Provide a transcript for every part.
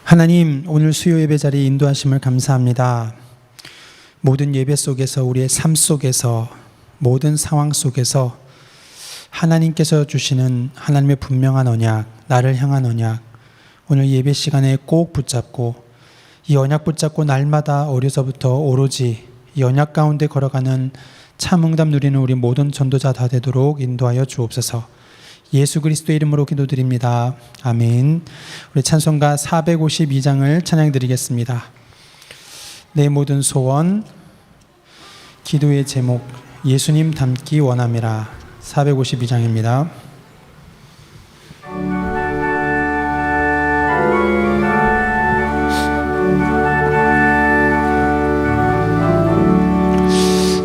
하나님, 오늘 수요 예배 자리 인도하심을 감사합니다. 모든 예배 속에서, 우리의 삶 속에서, 모든 상황 속에서 하나님께서 주시는 하나님의 분명한 언약, 나를 향한 언약, 오늘 예배 시간에 꼭 붙잡고 이 언약 붙잡고 날마다 어려서부터 오로지 이 언약 가운데 걸어가는 참 응답 누리는 우리 모든 전도자 다 되도록 인도하여 주옵소서. 예수 그리스도의 이름으로 기도드립니다. 아멘. 우리 찬송가 452장을 찬양드리겠습니다. 내 모든 소원, 기도의 제목, 예수님 닮기 원함이라. 452장입니다.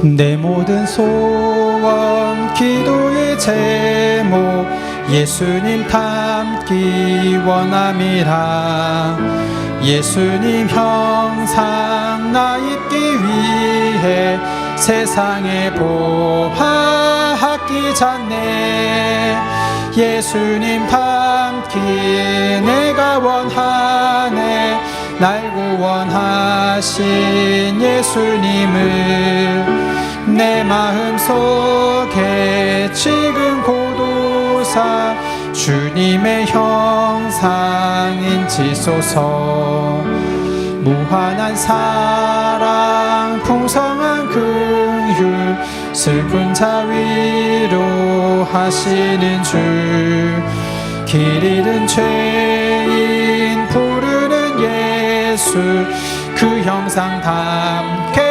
내 모든 소원, 기도의 제목, 예수님 닮기 원함이라. 예수님 형상 나 입기 위해 세상에 보화하기 전에 예수님 닮기 내가 원하네. 날 구원하신 예수님을 내 마음속에 지금 고도사 주님의 형상 인치소서. 무한한 사랑 풍성한 긍휼 슬픈 자 위로 하시는 주. 길 잃은 죄인 부르는 예수 그 형상 담게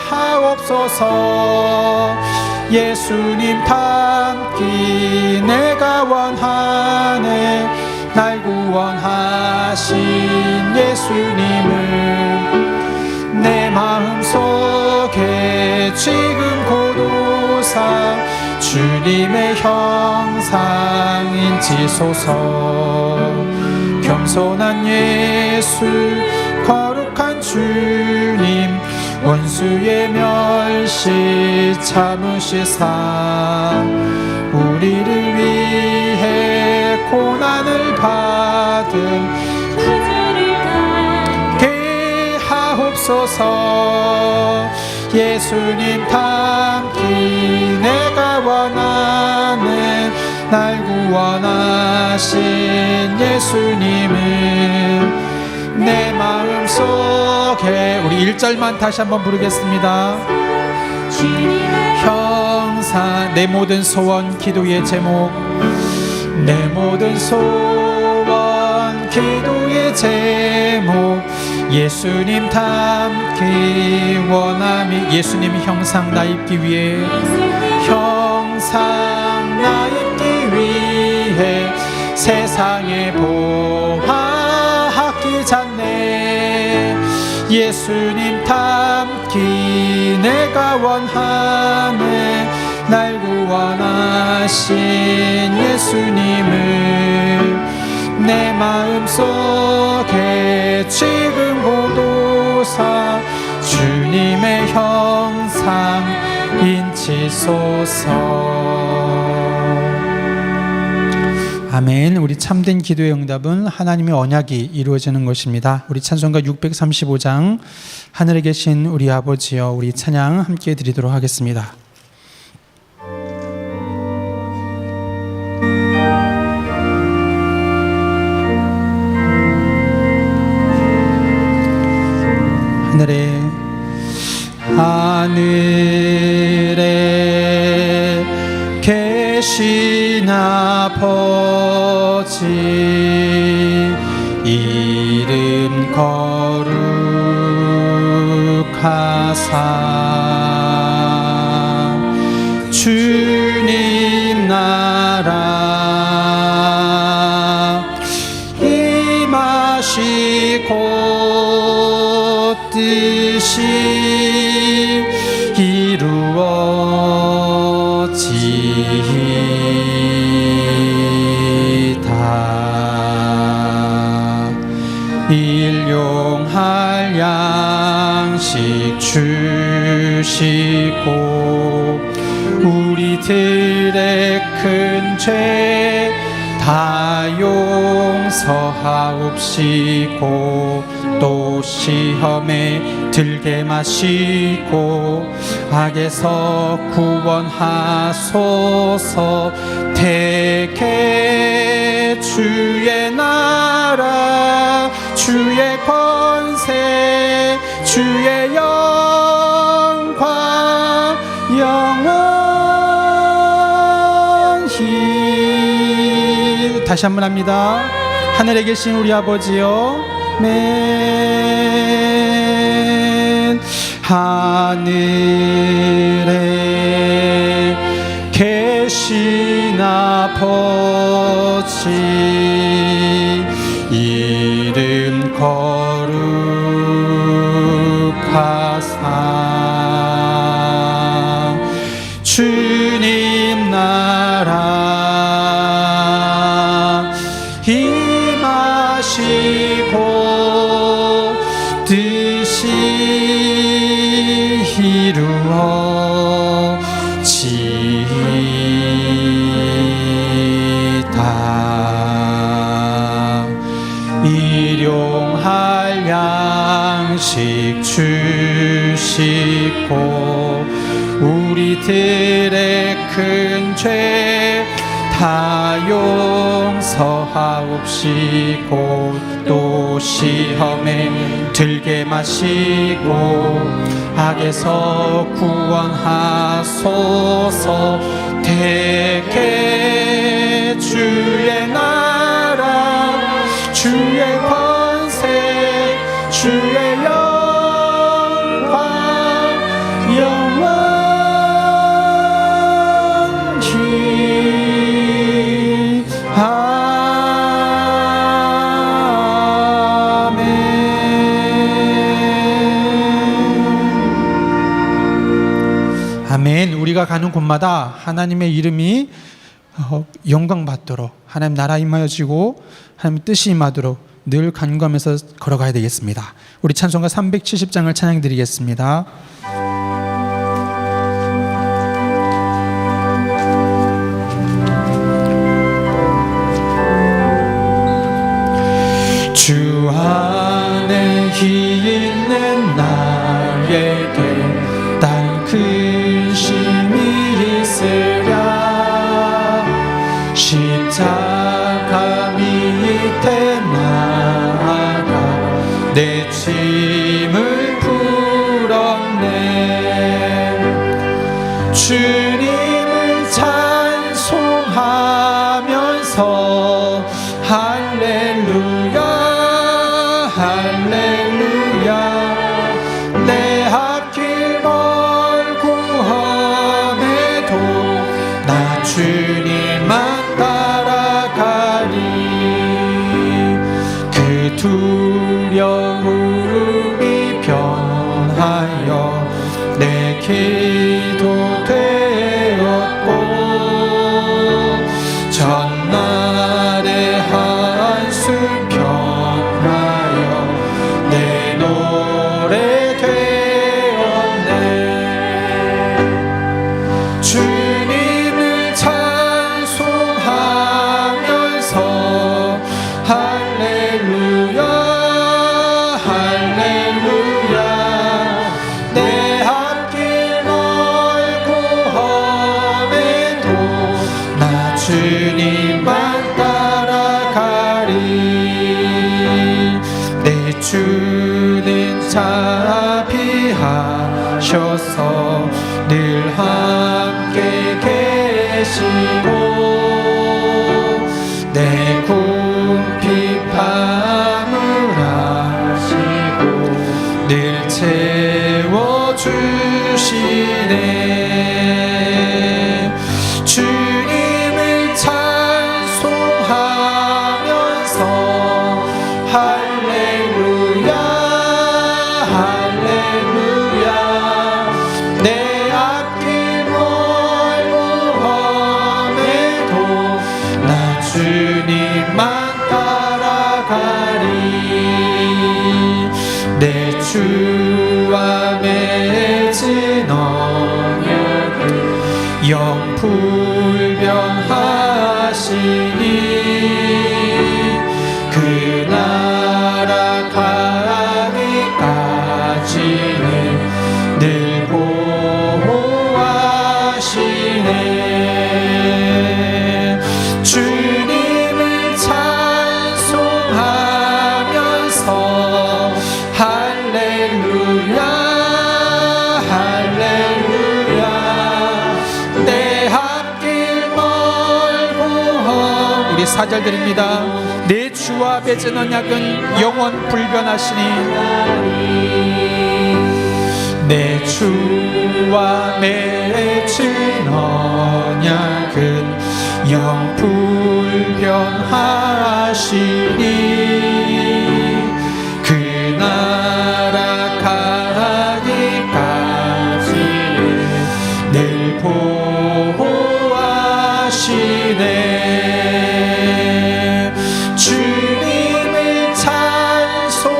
하옵소서. 예수님 닮기 내가 원하네. 날 구원하신 예수님을 내 마음속에 지금 고도사 주님의 형상 인치소서. 겸손한 예수 거룩한 주님 원수의 멸시 참으시사 우리를 위해 고난을 받은 구주를 닮게 하옵소서. 예수님 닮기 내가 원하네. 날 구원하신 예수님을 내 마음속에. 우리 1절만 다시 한번 부르겠습니다. 주님의 형상 내 모든 소원, 기도의 제목, 내 모든 소원, 기도의 제목, 예수님 닮기 원함이. 예수님 형상 나 입기 위해 형상 나 입기 위해 세상에 보화하기 전에 예수님 닮기 내가 원하네. 날 구원하신 예수님을 내 마음속에 지금 고도사 주님의 형상 인치소서. 아멘. 우리 참된 기도의 응답은 하나님의 언약이 이루어지는 것입니다. 우리 찬송가 635장 하늘에 계신 우리 아버지여, 우리 찬양 함께 드리도록 하겠습니다. 하늘에 계신 아버지 이름 거룩하사 주님 나라 임하시고 뜻이 이루어지이다. 일용할 양식 주시고 우리들의 큰 죄 다 용서하옵시고 또 시험에 들게 마시고 악에서 구원하소서. 대개 주의 나라 주의 권세 주의 영광 영원히. 다시 한번 합니다. 하늘에 계신 우리 아버지요, 맨 하늘에 계신 아버지, 이름 거룩하사 주님 나라 임하시고 뜻이 이루어지이다. 일용할 양식 주시고 우리들의 큰 죄 다 용서하옵시고 또 시험에 들게 마시고 악에서 구원하소서. 대개 주의 나라 주의 권세 주의 영광 영원히. 아멘. 우리가 가는 곳마다 하나님의 이름이 영광 받도록, 하나님 나라 임하여지고 하나님 뜻이 임하도록 늘 간구하면서 걸어가야 되겠습니다. 우리 찬송가 370장을 찬양 드리겠습니다. 주 안에 있는 나에게 단 근심이 있으랴. 십자가 밑에 나아가 내 짐을 풀었네. 주님을 찬송하면서 할렐루야 할렐루야. 내 앞길 멀고 험해도 나 주님만 따라가리. 그 두려움이 변하여 내 기도 되었고 전날의 한숨 변하여 내 노래 되었네. 주님을 찬송하면서 할렐루야 할렐루야. 내 앞길 멀고 험해도 나 주님만 따라가리. 내 주는 자비하셔서 늘 함께 계시고 내 궁핍함을 아시고 늘 채워주시네. 주님을 찬송하면서 할렐루야 할렐루야. 내 앞길 멀고 험해도 나 주님만 따라가리. 내 주와 맺은 언약을 영불변하시니 4절 드립니다. 내 주와 맺은 언약은 영원 불변하시니 내 주와 맺은 언약은 영 불변하시니 그 나라 가기까지는 늘 보호하시네. 주님을 찬송하면서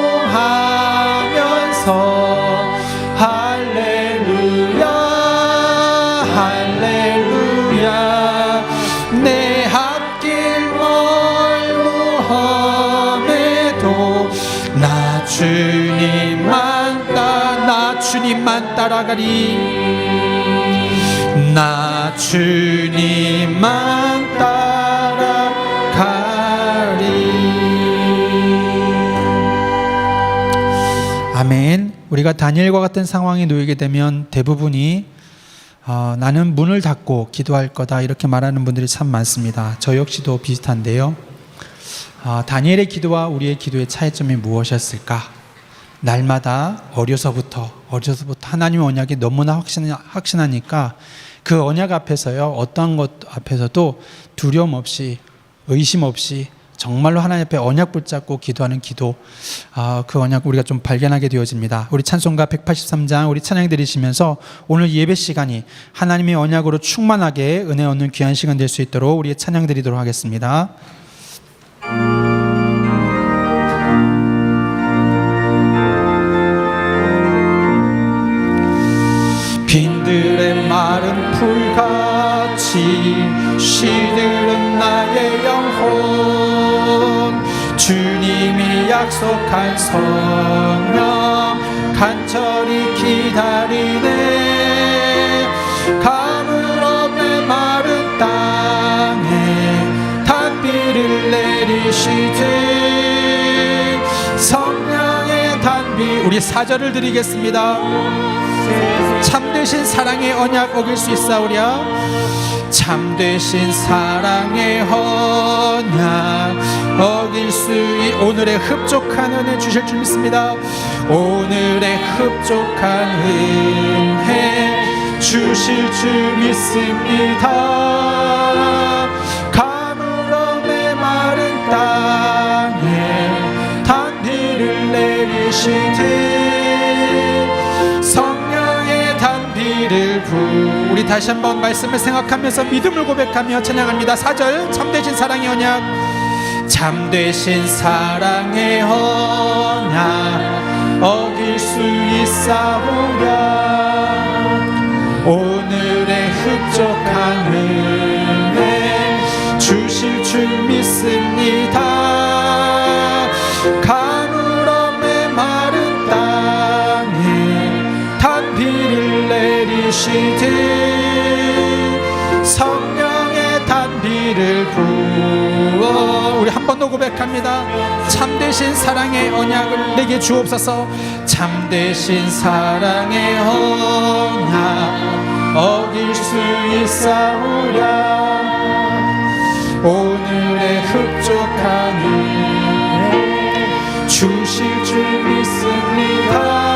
할렐루야 할렐루야. 내 앞길 멀고 험해도 나 주님만 따라가리. 나 주님만 따라가리. 아멘. 우리가 다니엘과 같은 상황에 놓이게 되면 대부분이 나는 문을 닫고 기도할 거다 이렇게 말하는 분들이 참 많습니다. 저 역시도 비슷한데요. 다니엘의 기도와 우리의 기도의 차이점이 무엇이었을까? 날마다 어려서부터 하나님의 언약이 너무나 확신하니까 그 언약 앞에서요, 어떠한 것 앞에서도 두려움 없이 의심 없이 정말로 하나님 앞에 언약 붙잡고 기도하는 기도, 그 언약 우리가 좀 발견하게 되어집니다. 우리 찬송가 183장 우리 찬양 드리시면서 오늘 예배 시간이 하나님의 언약으로 충만하게 은혜 얻는 귀한 시간 될 수 있도록 우리 찬양 드리도록 하겠습니다. 빈들의 마른 풀같이 시들은 나의 영혼, 주님이 약속한 성령 간절히 기다리네. 가물없는 마른 땅에 단비를 내리시되 성령의 단비. 우리 4절을 드리겠습니다. 참되신 사랑의 언약 어길 수 있사오랴. 참되신 사랑의 언약 어길 수 오늘의 흡족한 은혜 주실 줄 믿습니다. 오늘의 흡족한 은혜 주실 줄 믿습니다. 가물없는 마른 땅에 단비를 내리시되 우리 다시 한번 말씀을 생각하면서 믿음을 고백하며 찬양합니다. 4절 참되신 사랑의 언약. 참되신 사랑의 언약 어길 수 있사오랴. 오늘의 흡족한 은혜 주실 줄 믿습니다. 가물없는 마른 땅에 단비를 내리시되 성령의 단비를 부어. 우리 한 번 더 고백합니다. 참되신 사랑의 언약을 내게 주옵소서. 참되신 사랑의 언약 어길 수 있사오랴. 오늘의 흡족한 은혜 주실 줄 믿습니다.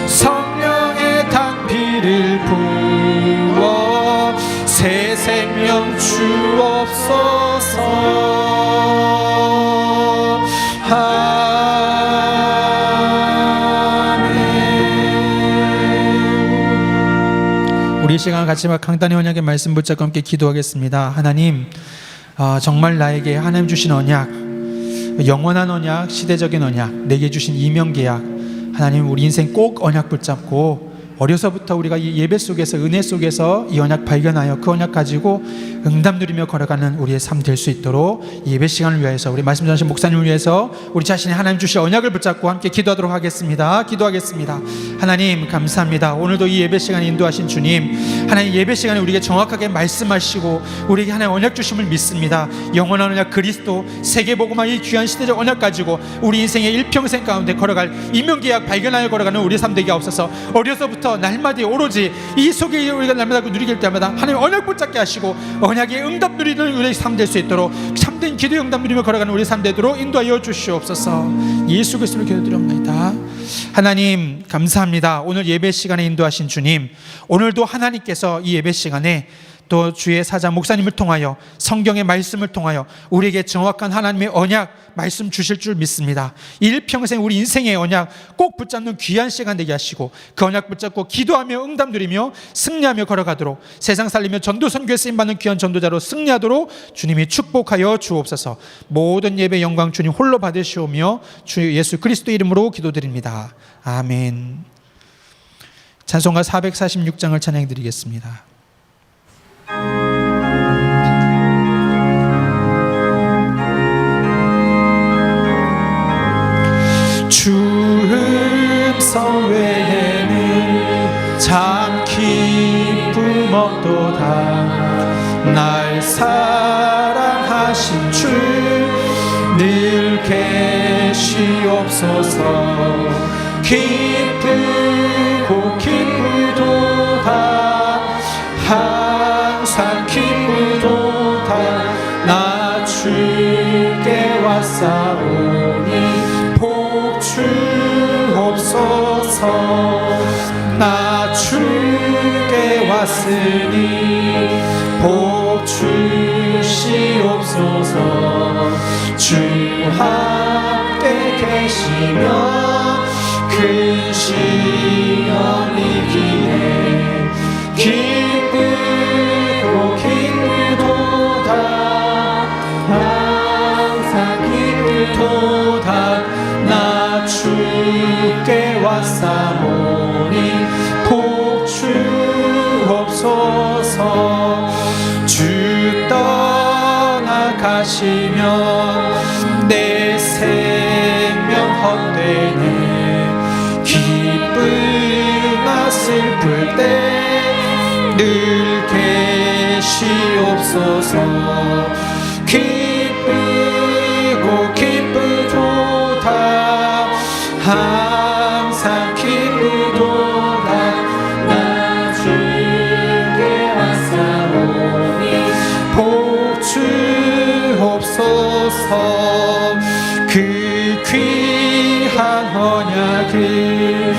성령의 단비를 부어 새 생명 주옵소서. 아멘. 우리 시간 같이 강단의 언약의 말씀 붙잡고 함께 기도하겠습니다. 하나님, 정말 나에게 하나님 주신 언약, 영원한 언약, 시대적인 언약, 내게 주신 이명계약, 하나님 우리 인생 꼭 언약 붙잡고 어려서부터 우리가 이 예배 속에서, 은혜 속에서 이 언약 발견하여 그 언약 가지고 응답 누리며 걸어가는 우리의 삶 될 수 있도록 이 예배 시간을 위해서, 우리 말씀 전하신 목사님을 위해서 우리 자신이 하나님 주실 언약을 붙잡고 함께 기도하도록 하겠습니다. 기도하겠습니다. 하나님 감사합니다. 오늘도 이 예배 시간에 인도하신 주님, 하나님 예배 시간에 우리에게 정확하게 말씀하시고 우리에게 하나님 언약 주심을 믿습니다. 영원한 언약 그리스도 세계복음화 이 귀한 시대적 언약 가지고 우리 인생의 일평생 가운데 걸어갈 인명계약 발견하여 걸어가는 우리 삶 되게 없어서, 어려서부터 날마다 오로지 이 속에 우리가 날마다 누리길 때마다 하나님 언약 붙잡게 하시고 언약의 응답 누리는 우리의 삶 될 수 있도록, 참된 기도의 응답 누리며 걸어가는 우리 삶 되도록 인도하여 주시옵소서. 예수 그리스도로 기도드립니다. 하나님 감사합니다. 오늘 예배 시간에 인도하신 주님, 오늘도 하나님께서 이 예배 시간에 또 주의 사장 목사님을 통하여 성경의 말씀을 통하여 우리에게 정확한 하나님의 언약 말씀 주실 줄 믿습니다. 일평생 우리 인생의 언약 꼭 붙잡는 귀한 시간 되게 하시고 그 언약 붙잡고 기도하며 응답 누리며 승리하며 걸어가도록, 세상 살리며 전도 선교에 쓰임받는 귀한 전도자로 승리하도록 주님이 축복하여 주옵소서. 모든 예배 영광 주님 홀로 받으시오며 주 예수 그리스도 이름으로 기도드립니다. 아멘. 찬송가 446장을 찬양해 드리겠습니다. 주 음성 외에는 참 기쁨 없도다. 날 사랑하신 주 늘 계시옵소서. 기쁘고 기쁘도다. 항상 기쁘도다. 나 주께 왔사오니 주옵소서. 나 주께 왔으니 복 주시옵소서. 주 함께 계시면 큰 시험이 기네. 기쁘고 기쁘도다. 항상 기쁘도다. 나 주께 왔사오니 복 주옵소서. 주 떠나가시면 내 생명 헛되네. 기쁘나 슬플 때 늘 계시옵소서. 기쁘고 기쁘도다. 항상 기쁘도다. 나 주께 왔사오니 복 주옵소서. 그 귀한 언약을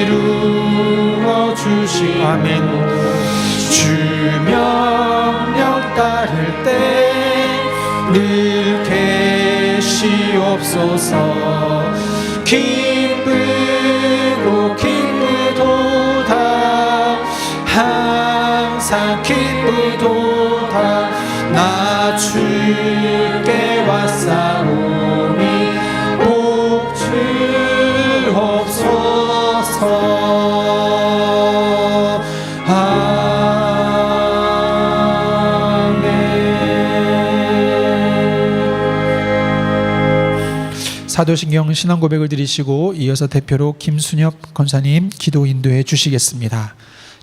이루어 주시. 아멘. 주 명령 따를 때 늘 계시옵소서. 기쁘고 기쁘도다. 항상 기쁘도다. 나 주께 왔사오니 복 주옵소서. 사도신경 신앙고백을 드리시고 이어서 대표로 김순엽 권사님 기도 인도해 주시겠습니다.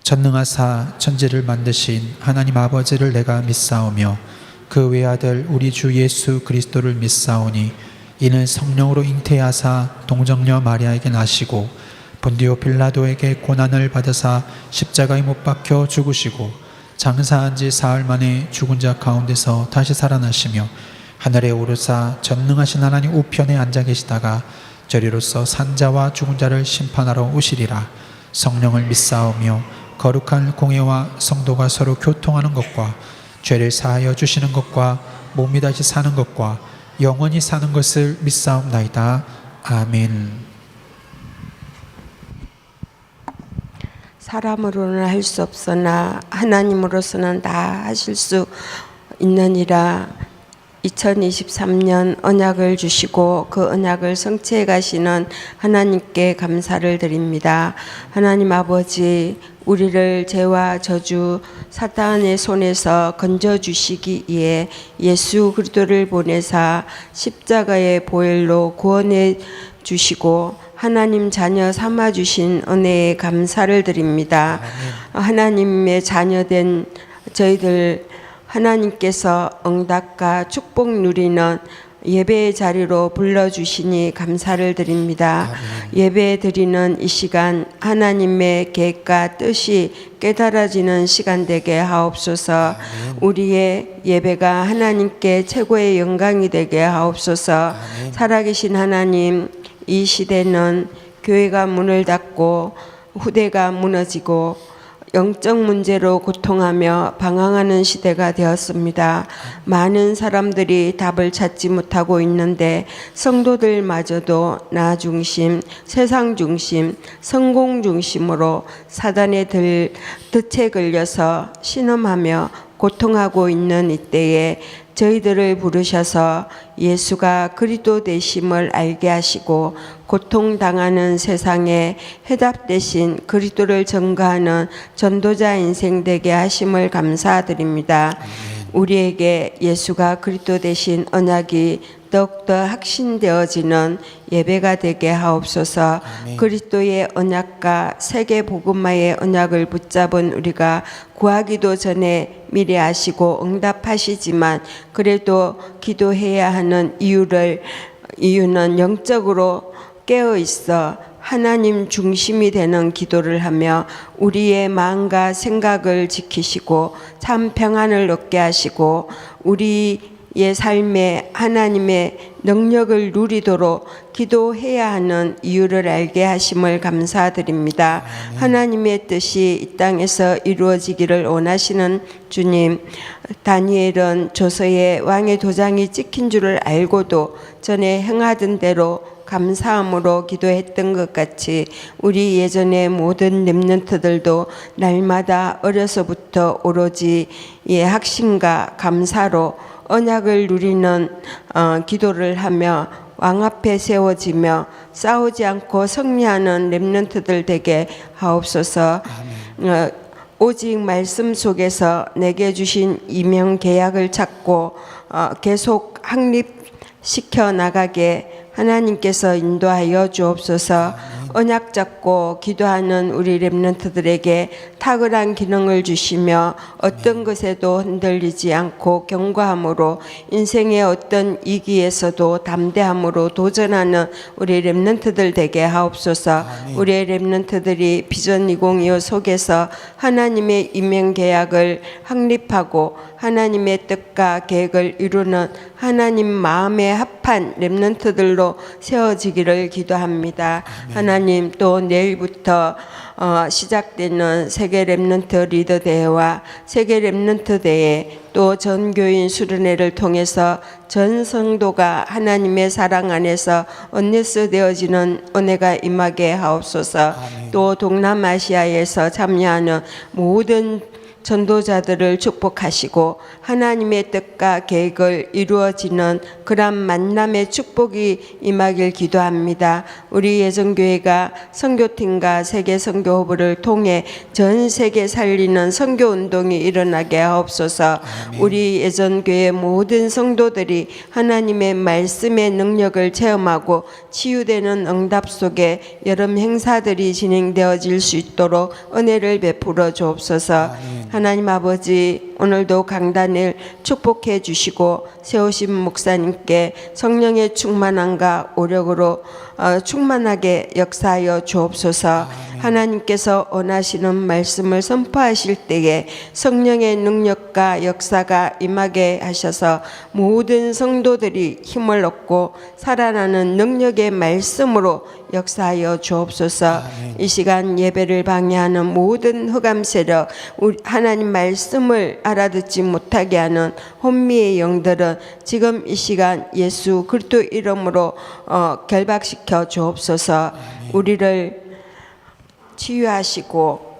전능하사 천지를 만드신 하나님 아버지를 내가 믿사오며 그 외아들 우리 주 예수 그리스도를 믿사오니 이는 성령으로 잉태하사 동정녀 마리아에게 나시고 본디오 빌라도에게 고난을 받으사 십자가에 못 박혀 죽으시고 장사한 지 사흘 만에 죽은 자 가운데서 다시 살아나시며 하늘에 오르사 전능하신 하나님 우편에 앉아 계시다가 저리로서 산자와 죽은 자를 심판하러 오시리라. 성령을 믿사오며 거룩한 공회와 성도가 서로 교통하는 것과 죄를 사하여 주시는 것과 몸이 다시 사는 것과 영원히 사는 것을 믿사옵나이다. 아멘. 사람으로는 할 수 없으나 하나님으로서는 다 하실 수 있느니라. 2023년 언약을 주시고 그 언약을 성취해 가시는 하나님께 감사를 드립니다. 하나님 아버지, 우리를 죄와 저주 사탄의 손에서 건져주시기 위해 예수 그리스도를 보내사 십자가의 보혈로 구원해 주시고 하나님 자녀 삼아 주신 은혜에 감사를 드립니다. 하나님의 자녀된 저희들 하나님께서 응답과 축복 누리는 예배의 자리로 불러주시니 감사를 드립니다. 예배 드리는 이 시간 하나님의 계획과 뜻이 깨달아지는 시간 되게 하옵소서. 우리의 예배가 하나님께 최고의 영광이 되게 하옵소서. 살아계신 하나님, 이 시대는 교회가 문을 닫고 후대가 무너지고 영적 문제로 고통하며 방황하는 시대가 되었습니다. 많은 사람들이 답을 찾지 못하고 있는데 성도들마저도 나 중심, 세상 중심, 성공 중심으로 사단의 덫에 걸려서 신음하며 고통하고 있는 이때에 저희들을 부르셔서 예수가 그리스도 되심을 알게 하시고 고통당하는 세상에 해답 대신 그리스도를 전가하는 전도자 인생 되게 하심을 감사드립니다. 우리에게 예수가 그리스도 되신 언약이 더욱더 확신되어지는 예배가 되게 하옵소서. 그리스도의 언약과 세계 복음화의 언약을 붙잡은 우리가 구하기도 전에 미리 아시고 응답하시지만 그래도 기도해야 하는 이유는 영적으로 깨어 있어 하나님 중심이 되는 기도를 하며 우리의 마음과 생각을 지키시고 참 평안을 얻게 하시고 우리의 삶에 하나님의 능력을 누리도록 기도해야 하는 이유를 알게 하심을 감사드립니다. 하나님의 뜻이 이 땅에서 이루어지기를 원하시는 주님, 다니엘은 조서에 왕의 도장이 찍힌 줄을 알고도 전에 행하던 대로 감사함으로 기도했던 것 같이 우리 예전의 모든 렘넌트들도 날마다 어려서부터 오로지 확신과 감사로 언약을 누리는 기도를 하며 왕 앞에 세워지며 싸우지 않고 승리하는 렘넌트들 되게 하옵소서. 오직 말씀 속에서 내게 주신 이명 계약을 찾고 계속 확립시켜 나가게 하나님께서 인도하여 주옵소서. 언약 잡고 기도하는 우리 렘넌트들에게 탁월한 기능을 주시며 어떤 것에도 흔들리지 않고 견고함으로 인생의 어떤 위기에서도 담대함으로 도전하는 우리 렘넌트들 되게 하옵소서. 우리의 렘넌트들이 비전 2025 속에서 하나님의 임명 계약을 확립하고 하나님의 뜻과 계획을 이루는 하나님 마음에 합한 렘넌트들로 세워지기를 기도합니다. 하나님, 또 내일부터 시작되는 세계 렘넌트 리더 대회와 세계 렘넌트 대회 또 전교인 수련회를 통해서 전 성도가 하나님의 사랑 안에서 언네스 되어지는 은혜가 임하게 하옵소서. 또 동남아시아에서 참여하는 모든 전도자들을 축복하시고 하나님의 뜻과 계획을 이루어지는 그런 만남의 축복이 임하길 기도합니다. 우리 예전교회가 선교팀과 세계 선교후보를 통해 전 세계 살리는 선교운동이 일어나게 하옵소서. 우리 예전교회 모든 성도들이 하나님의 말씀의 능력을 체험하고 치유되는 응답 속에 여름 행사들이 진행되어질 수 있도록 은혜를 베풀어 주옵소서. 하나님 아버지, 오늘도 강단을 축복해 주시고 세우신 목사님께 성령의 충만함과 오력으로 충만하게 역사하여 주옵소서. 하나님께서 원하시는 말씀을 선포하실 때에 성령의 능력과 역사가 임하게 하셔서 모든 성도들이 힘을 얻고 살아나는 능력의 말씀으로 역사하여 주옵소서. 이 시간 예배를 방해하는 모든 흑암 세력, 하나님 말씀을 알아듣지 못하게 하는 혼미의 영들은 지금 이 시간 예수 그리스도 이름으로 결박시켜 주옵소서. 우리를 치유하시고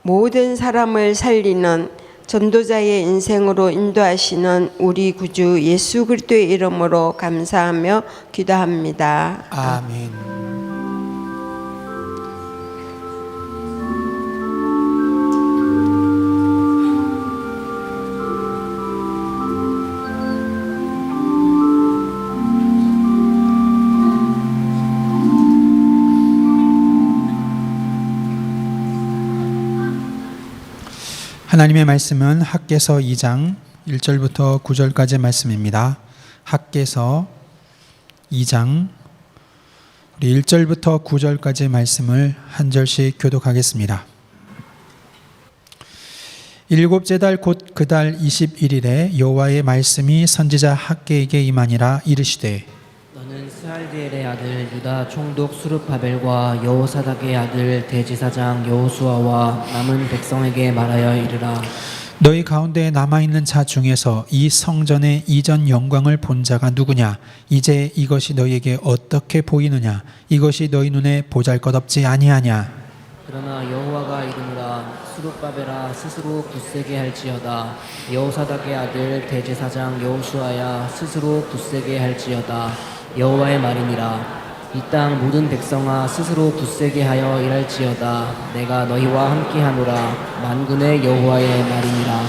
모든 사람을 살리는 전도자의 인생으로 인도하시는 우리 구주 예수 그리스도의 이름으로 감사하며 기도합니다. 아멘. 하나님의 말씀은 학개서 2장 1절부터 9절까지의 말씀입니다. 학개서 2장 우리 1절부터 9절까지의 말씀을 한 절씩 교독하겠습니다. 일곱째 달 곧 그 달 21일에 여호와의 말씀이 선지자 학개에게 임하니라. 이르시되 너는 스알디엘의 아들 유다 총독 수르바벨과 여호사닥의 아들 대제사장 여호수아와 남은 백성에게 말하여 이르라. 너희 가운데 남아있는 자 중에서 이 성전의 이전 영광을 본 자가 누구냐? 이제 이것이 너희에게 어떻게 보이느냐? 이것이 너희 눈에 보잘것없지 아니하냐? 그러나 여호와가 이르노라. 수르바벨아 스스로 굳세게 할지어다. 여호사닥의 아들 대제사장 여호수아야 스스로 굳세게 할지어다. 여호와의 말이니라. 이 땅 모든 백성아 스스로 굳세게 하여 일할지어다. 내가 너희와 함께하노라. 만군의 여호와의 말이니라.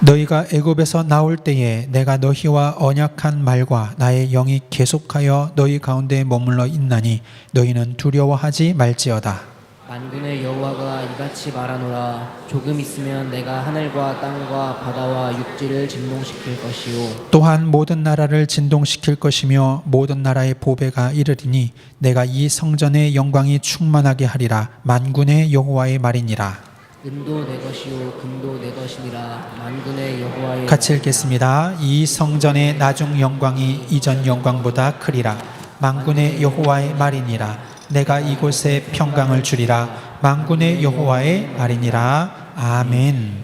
너희가 애굽에서 나올 때에 내가 너희와 언약한 말과 나의 영이 계속하여 너희 가운데 머물러 있나니 너희는 두려워하지 말지어다. 만군의 여호와가 이같이 말하노라. 조금 있으면 내가 하늘과 땅과 바다와 육지를 진동시킬 것이요 또한 모든 나라를 진동시킬 것이며 모든 나라의 보배가 이르리니 내가 이 성전의 영광이 충만하게 하리라. 만군의 여호와의 말이니라. 은도 내 것이요 금도 내 것이니라. 만군의 여호와의 같이 읽겠습니다. 이 성전의 나중 영광이 이전 영광보다 크리라. 만군의 여호와의 말이니라. 내가 이곳에 평강을 주리라. 만군의 여호와의 말이니라. 아멘.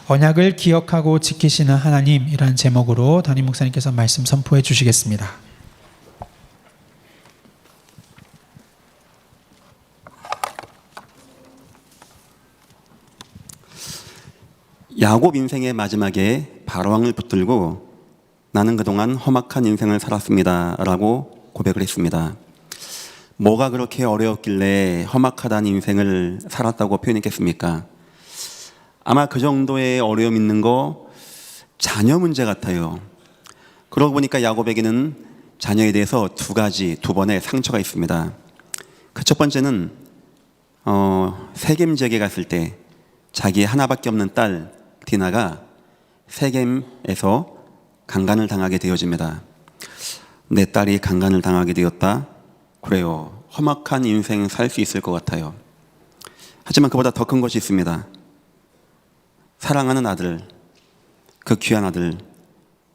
언약을 기억하고 지키시는 하나님이라는 제목으로 담임 목사님께서 말씀 선포해 주시겠습니다. 야곱 인생의 마지막에 바로왕을 붙들고 나는 그동안 험악한 인생을 살았습니다 라고 고백을 했습니다. 뭐가 그렇게 어려웠길래 험악하다는 인생을 살았다고 표현했겠습니까? 아마 그 정도의 어려움 있는 거 자녀 문제 같아요. 그러고 보니까 야곱에게는 자녀에 대해서 두 번의 상처가 있습니다. 그 첫 번째는 세겜 지역에 갔을 때 자기의 하나밖에 없는 딸 디나가 세겜에서 강간을 당하게 되어집니다. 내 딸이 강간을 당하게 되었다. 그래요. 험악한 인생 살 수 있을 것 같아요. 하지만 그보다 더 큰 것이 있습니다. 사랑하는 아들, 그 귀한 아들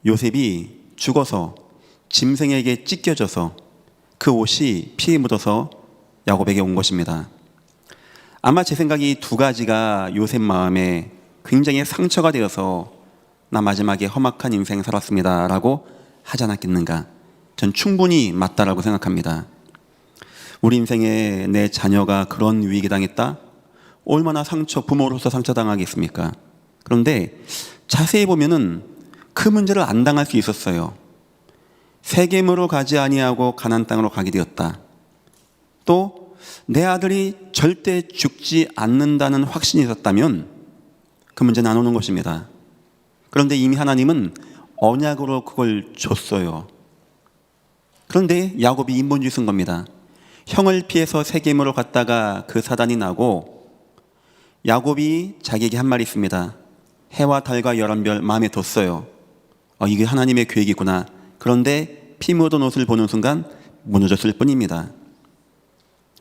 요셉이 죽어서 짐승에게 찢겨져서 그 옷이 피에 묻어서 야곱에게 온 것입니다. 아마 제 생각이 두 가지가 요셉 마음에 굉장히 상처가 되어서 나 마지막에 험악한 인생 살았습니다 라고 하지 않았겠는가. 전 충분히 맞다라고 생각합니다. 우리 인생에 내 자녀가 그런 위기에 당했다? 얼마나 부모로서 상처당하겠습니까? 그런데 자세히 보면은 그 문제를 안 당할 수 있었어요. 세겜으로 가지 아니하고 가나안 땅으로 가게 되었다. 또 내 아들이 절대 죽지 않는다는 확신이 있었다면 그 문제는 안 오는 것입니다. 그런데 이미 하나님은 언약으로 그걸 줬어요. 그런데 야곱이 인본주의 쓴 겁니다. 형을 피해서 세겜으로 갔다가 그 사단이 나고 야곱이 자기에게 한 말이 있습니다. 해와 달과 열한 별 마음에 뒀어요. 이게 하나님의 계획이구나. 그런데 피 묻은 옷을 보는 순간 무너졌을 뿐입니다.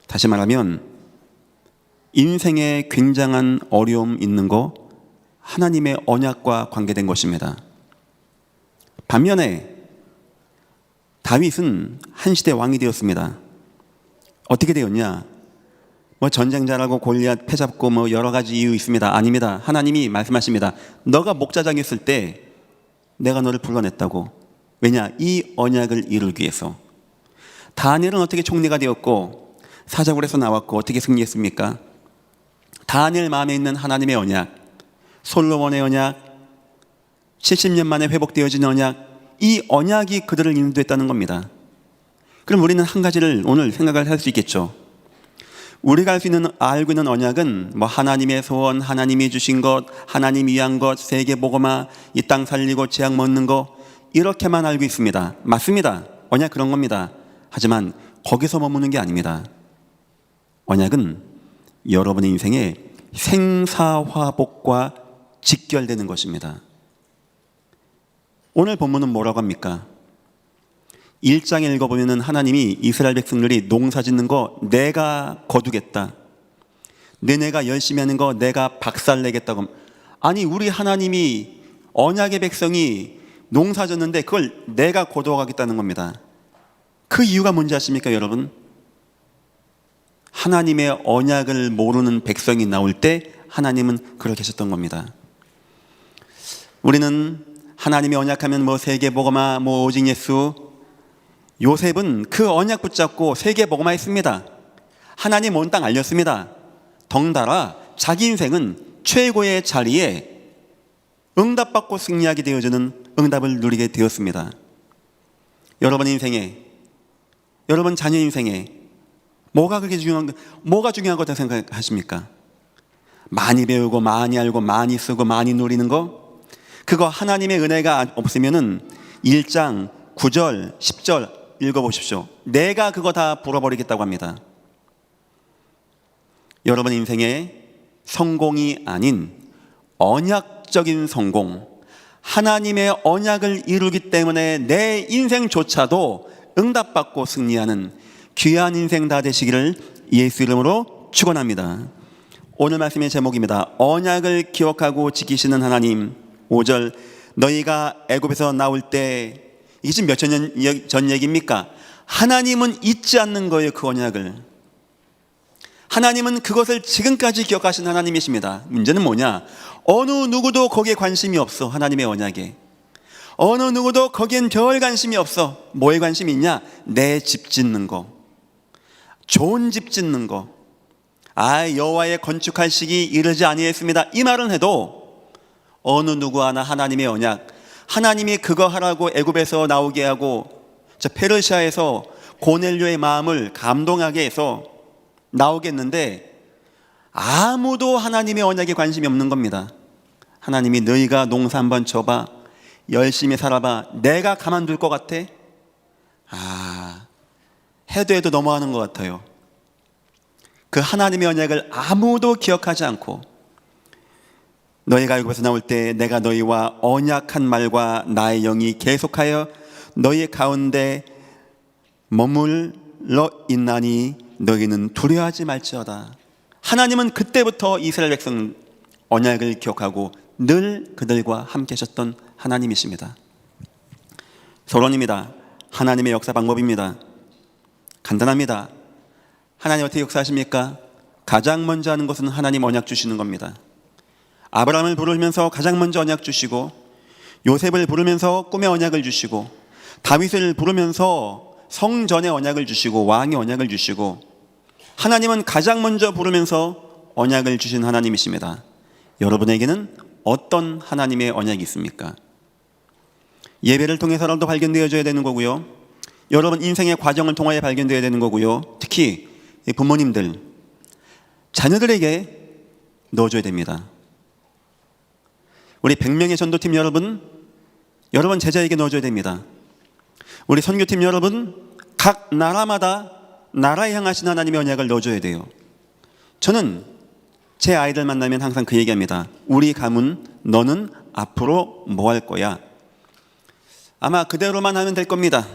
다시 말하면 인생에 굉장한 어려움 있는 거 하나님의 언약과 관계된 것입니다. 반면에 다윗은 한 시대 왕이 되었습니다. 어떻게 되었냐? 전쟁 잘하고 골리앗 패잡고 여러 가지 이유 있습니다. 아닙니다. 하나님이 말씀하십니다. 너가 목자장이었을 때 내가 너를 불러냈다고. 왜냐? 이 언약을 이루기 위해서. 다니엘은 어떻게 총리가 되었고 사자굴에서 나왔고 어떻게 승리했습니까? 다니엘 마음에 있는 하나님의 언약, 솔로몬의 언약, 70년 만에 회복되어진 언약, 이 언약이 그들을 인도했다는 겁니다. 그럼 우리는 한 가지를 오늘 생각을 할 수 있겠죠. 우리가 알고 있는 언약은 뭐 하나님의 소원, 하나님이 주신 것, 하나님이 위한 것, 세계복음화, 이 땅 살리고 재앙 먹는 거, 이렇게만 알고 있습니다. 맞습니다. 언약 그런 겁니다. 하지만 거기서 머무는 게 아닙니다. 언약은 여러분의 인생의 생사화복과 직결되는 것입니다. 오늘 본문은 뭐라고 합니까? 1장에 읽어보면 하나님이 이스라엘 백성들이 농사 짓는 거 내가 거두겠다, 너네가 열심히 하는 거 내가 박살내겠다고. 아니, 우리 하나님이 언약의 백성이 농사 졌는데 그걸 내가 거두어가겠다는 겁니다. 그 이유가 뭔지 아십니까 여러분? 하나님의 언약을 모르는 백성이 나올 때 하나님은 그렇게 하셨던 겁니다. 우리는 하나님의 언약하면 뭐 세계복음화, 뭐 오직 예수. 요셉은 그 언약 붙잡고 세계복음화 했습니다. 하나님 온 땅 알렸습니다. 덩달아 자기 인생은 최고의 자리에 응답받고 승리하게 되어지는 응답을 누리게 되었습니다. 여러분 인생에, 여러분 자녀 인생에 뭐가 그렇게 뭐가 중요한 거라고 생각하십니까? 많이 배우고 많이 알고 많이 쓰고 많이 누리는 거? 그거 하나님의 은혜가 없으면은 1장 9절 10절 읽어보십시오. 내가 그거 다 불어버리겠다고 합니다. 여러분 인생에 성공이 아닌 언약적인 성공, 하나님의 언약을 이루기 때문에 내 인생조차도 응답받고 승리하는 귀한 인생 다 되시기를 예수 이름으로 축원합니다. 오늘 말씀의 제목입니다. 언약을 기억하고 지키시는 하나님. 5절, 너희가 애굽에서 나올 때, 이게 지금 몇천 년 전 얘기입니까? 하나님은 잊지 않는 거예요. 그 언약을. 하나님은 그것을 지금까지 기억하신 하나님이십니다. 문제는 뭐냐? 어느 누구도 거기에 관심이 없어. 하나님의 언약에 어느 누구도 거기엔 별 관심이 없어. 뭐에 관심이 있냐? 내 집 짓는 거, 좋은 집 짓는 거. 여호와의 건축할 시기 이르지 아니했습니다, 이 말은 해도 어느 누구 하나 하나님의 언약, 하나님이 그거 하라고 애굽에서 나오게 하고 저 페르시아에서 고넬료의 마음을 감동하게 해서 나오겠는데 아무도 하나님의 언약에 관심이 없는 겁니다. 하나님이 너희가 농사 한번 져봐, 열심히 살아봐, 내가 가만둘 것 같아? 해도 넘어가는 것 같아요. 그 하나님의 언약을 아무도 기억하지 않고, 너희가 애굽에서 나올 때 내가 너희와 언약한 말과 나의 영이 계속하여 너희 가운데 머물러 있나니 너희는 두려워하지 말지어다. 하나님은 그때부터 이스라엘 백성 언약을 기억하고 늘 그들과 함께 하셨던 하나님이십니다. 서론입니다. 하나님의 역사 방법입니다. 간단합니다. 하나님 어떻게 역사하십니까? 가장 먼저 하는 것은 하나님 언약 주시는 겁니다. 아브라함을 부르면서 가장 먼저 언약 주시고, 요셉을 부르면서 꿈의 언약을 주시고, 다윗을 부르면서 성전의 언약을 주시고, 왕의 언약을 주시고, 하나님은 가장 먼저 부르면서 언약을 주신 하나님이십니다. 여러분에게는 어떤 하나님의 언약이 있습니까? 예배를 통해서라도 발견되어져야 되는 거고요. 여러분 인생의 과정을 통하여 발견되어야 되는 거고요. 특히 부모님들, 자녀들에게 넣어줘야 됩니다. 우리 100명의 전도팀 여러분 제자에게 넣어줘야 됩니다. 우리 선교팀 여러분, 각 나라마다 나라에 향하신 하나님의 언약을 넣어줘야 돼요. 저는 제 아이들 만나면 항상 그 얘기합니다. 우리 가문, 너는 앞으로 뭐 할 거야? 아마 그대로만 하면 될 겁니다.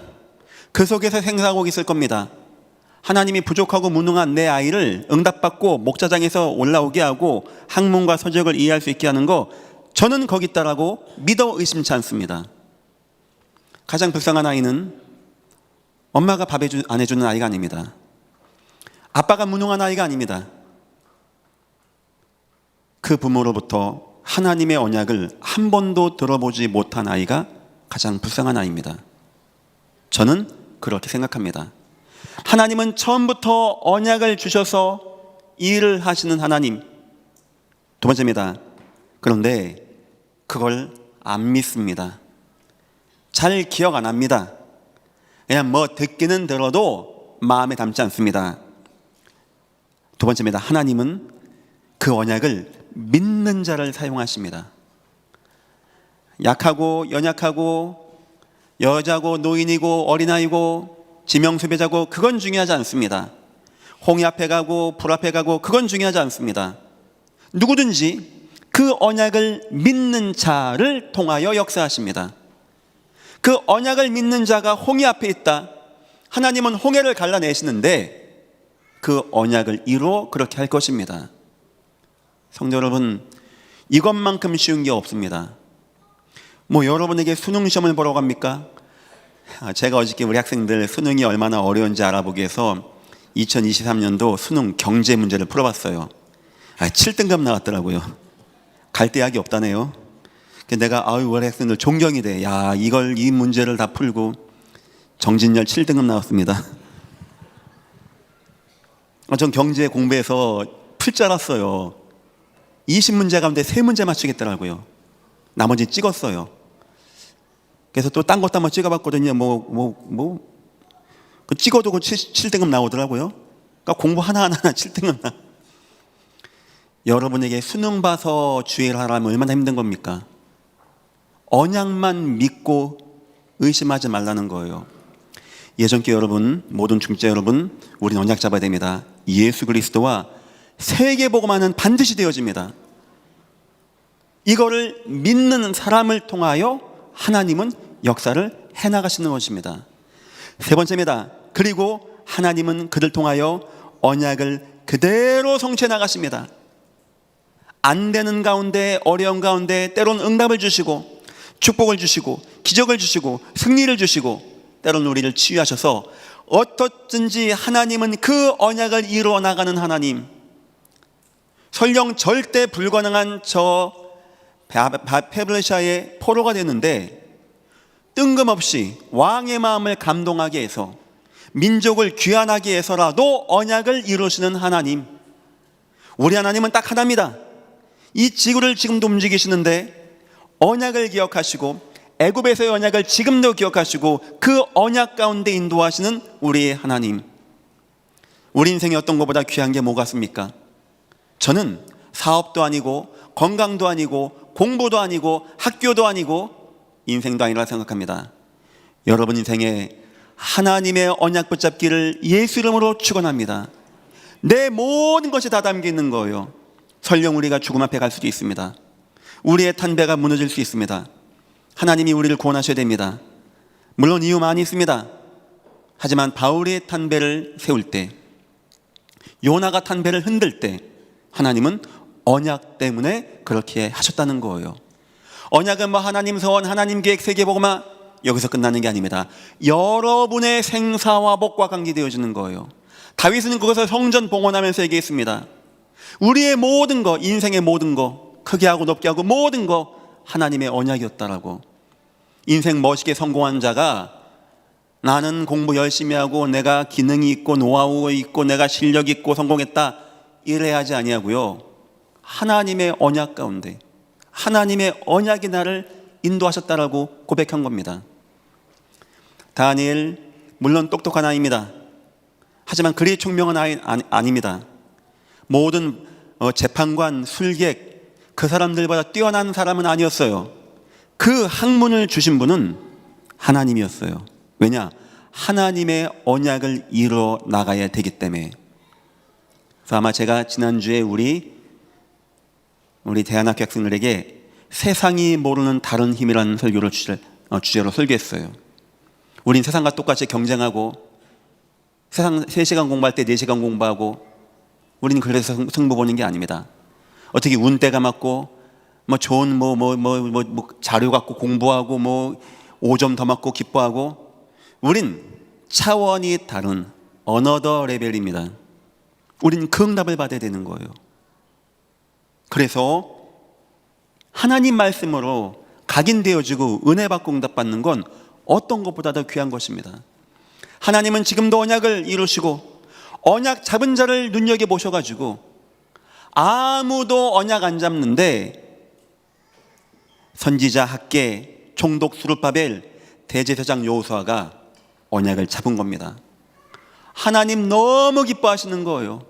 그 속에서 생사곡이 있을 겁니다. 하나님이 부족하고 무능한 내 아이를 응답받고 목자장에서 올라오게 하고 학문과 서적을 이해할 수 있게 하는 거, 저는 거기 있다라고 믿어 의심치 않습니다. 가장 불쌍한 아이는 엄마가 밥 안 해주는 아이가 아닙니다. 아빠가 무능한 아이가 아닙니다. 그 부모로부터 하나님의 언약을 한 번도 들어보지 못한 아이가 가장 불쌍한 아이입니다. 저는 그렇게 생각합니다. 하나님은 처음부터 언약을 주셔서 일을 하시는 하나님. 두 번째입니다. 그런데 그걸 안 믿습니다. 잘 기억 안 합니다. 그냥 뭐 듣기는 들어도 마음에 담지 않습니다. 두 번째입니다. 하나님은 그 언약을 믿는 자를 사용하십니다. 약하고 연약하고 여자고 노인이고 어린아이고 지명수배자고 그건 중요하지 않습니다. 홍해 앞에 가고 불 앞에 가고 그건 중요하지 않습니다. 누구든지 그 언약을 믿는 자를 통하여 역사하십니다. 그 언약을 믿는 자가 홍해 앞에 있다. 하나님은 홍해를 갈라내시는데 그 언약을 이루어 그렇게 할 것입니다. 성도 여러분, 이것만큼 쉬운 게 없습니다. 뭐 여러분에게 수능 시험을 보러 갑니까? 제가 어저께 우리 학생들 수능이 얼마나 어려운지 알아보기 위해서 2023년도 수능 경제 문제를 풀어봤어요. 7등급 나왔더라고요. 갈 데약이 없다네요. 내가 우리 학생들 존경이 돼. 야, 이 문제를 다 풀고 정진열 7등급 나왔습니다. 전 경제 공부해서 풀 줄 알았어요. 20문제 가운데 3문제 맞추겠더라고요. 나머지 찍었어요. 그래서 또 딴 것도 한번 찍어봤거든요. 그 찍어도 그 7등급 나오더라고요. 그러니까 공부 하나하나 7등급 나. 여러분에게 수능 봐서 주의를 하라면 얼마나 힘든 겁니까? 언약만 믿고 의심하지 말라는 거예요. 예전께 여러분, 모든 중재 여러분, 우리는 언약 잡아야 됩니다. 예수 그리스도와 세계복음화는 반드시 되어집니다. 이거를 믿는 사람을 통하여 하나님은 역사를 해나가시는 것입니다. 세 번째입니다. 그리고 하나님은 그들 통하여 언약을 그대로 성취해 나가십니다. 안 되는 가운데, 어려운 가운데 때로는 응답을 주시고 축복을 주시고 기적을 주시고 승리를 주시고 때로는 우리를 치유하셔서 어떻든지 하나님은 그 언약을 이루어 나가는 하나님. 설령 절대 불가능한 저 페르시아의 포로가 됐는데 뜬금없이 왕의 마음을 감동하게 해서 민족을 귀환하게 해서라도 언약을 이루시는 하나님. 우리 하나님은 딱 하나입니다. 이 지구를 지금도 움직이시는데 언약을 기억하시고 애굽에서의 언약을 지금도 기억하시고 그 언약 가운데 인도하시는 우리의 하나님. 우리 인생에 어떤 것보다 귀한 게 뭐가 있습니까? 저는 사업도 아니고 건강도 아니고 공부도 아니고 학교도 아니고 인생도 아니라 생각합니다. 여러분 인생에 하나님의 언약 붙잡기를 예수 이름으로 축원합니다. 내 모든 것이 다 담겨 있는 거예요. 설령 우리가 죽음 앞에 갈 수도 있습니다. 우리의 탄배가 무너질 수 있습니다. 하나님이 우리를 구원하셔야 됩니다. 물론 이유 많이 있습니다. 하지만 바울의 탄배를 세울 때, 요나가 탄배를 흔들 때 하나님은 언약 때문에 그렇게 하셨다는 거예요. 언약은 뭐 하나님 서원, 하나님 계획, 세계복음화 여기서 끝나는 게 아닙니다. 여러분의 생사와 복과 관계되어지는 거예요. 다윗은 그것을 성전 봉헌하면서 얘기했습니다. 우리의 모든 거, 인생의 모든 거, 크게 하고 높게 하고 모든 거 하나님의 언약이었다라고. 인생 멋있게 성공한 자가 나는 공부 열심히 하고 내가 기능이 있고 노하우 있고 내가 실력 있고 성공했다 이래야 하지 아니하고요. 하나님의 언약 가운데 하나님의 언약이 나를 인도하셨다라고 고백한 겁니다. 다니엘 물론 똑똑한 아이입니다. 하지만 그리 총명한 아이 아닙니다. 모든 재판관, 술객 그 사람들보다 뛰어난 사람은 아니었어요. 그 학문을 주신 분은 하나님이었어요. 왜냐? 하나님의 언약을 이루어 나가야 되기 때문에. 그래서 아마 제가 지난주에 우리 대안학교 학생들에게 세상이 모르는 다른 힘이라는 설교를 주제로 설교했어요. 우린 세상과 똑같이 경쟁하고 세상 3시간 공부할 때 4시간 공부하고 우리는 그래서 승부 보는 게 아닙니다. 어떻게 운때가 맞고 뭐 좋은 자료 갖고 공부하고 5점 더 맞고 기뻐하고 우린 차원이 다른 어너더 레벨입니다. 우린 그 응답을 받아야 되는 거예요. 그래서 하나님 말씀으로 각인되어지고 은혜 받고 응답받는 건 어떤 것보다 더 귀한 것입니다. 하나님은 지금도 언약을 이루시고 언약 잡은 자를 눈여겨보셔가지고 아무도 언약 안 잡는데 선지자 학계, 총독 수룹바벨, 대제사장 여호수아가 언약을 잡은 겁니다. 하나님 너무 기뻐하시는 거예요.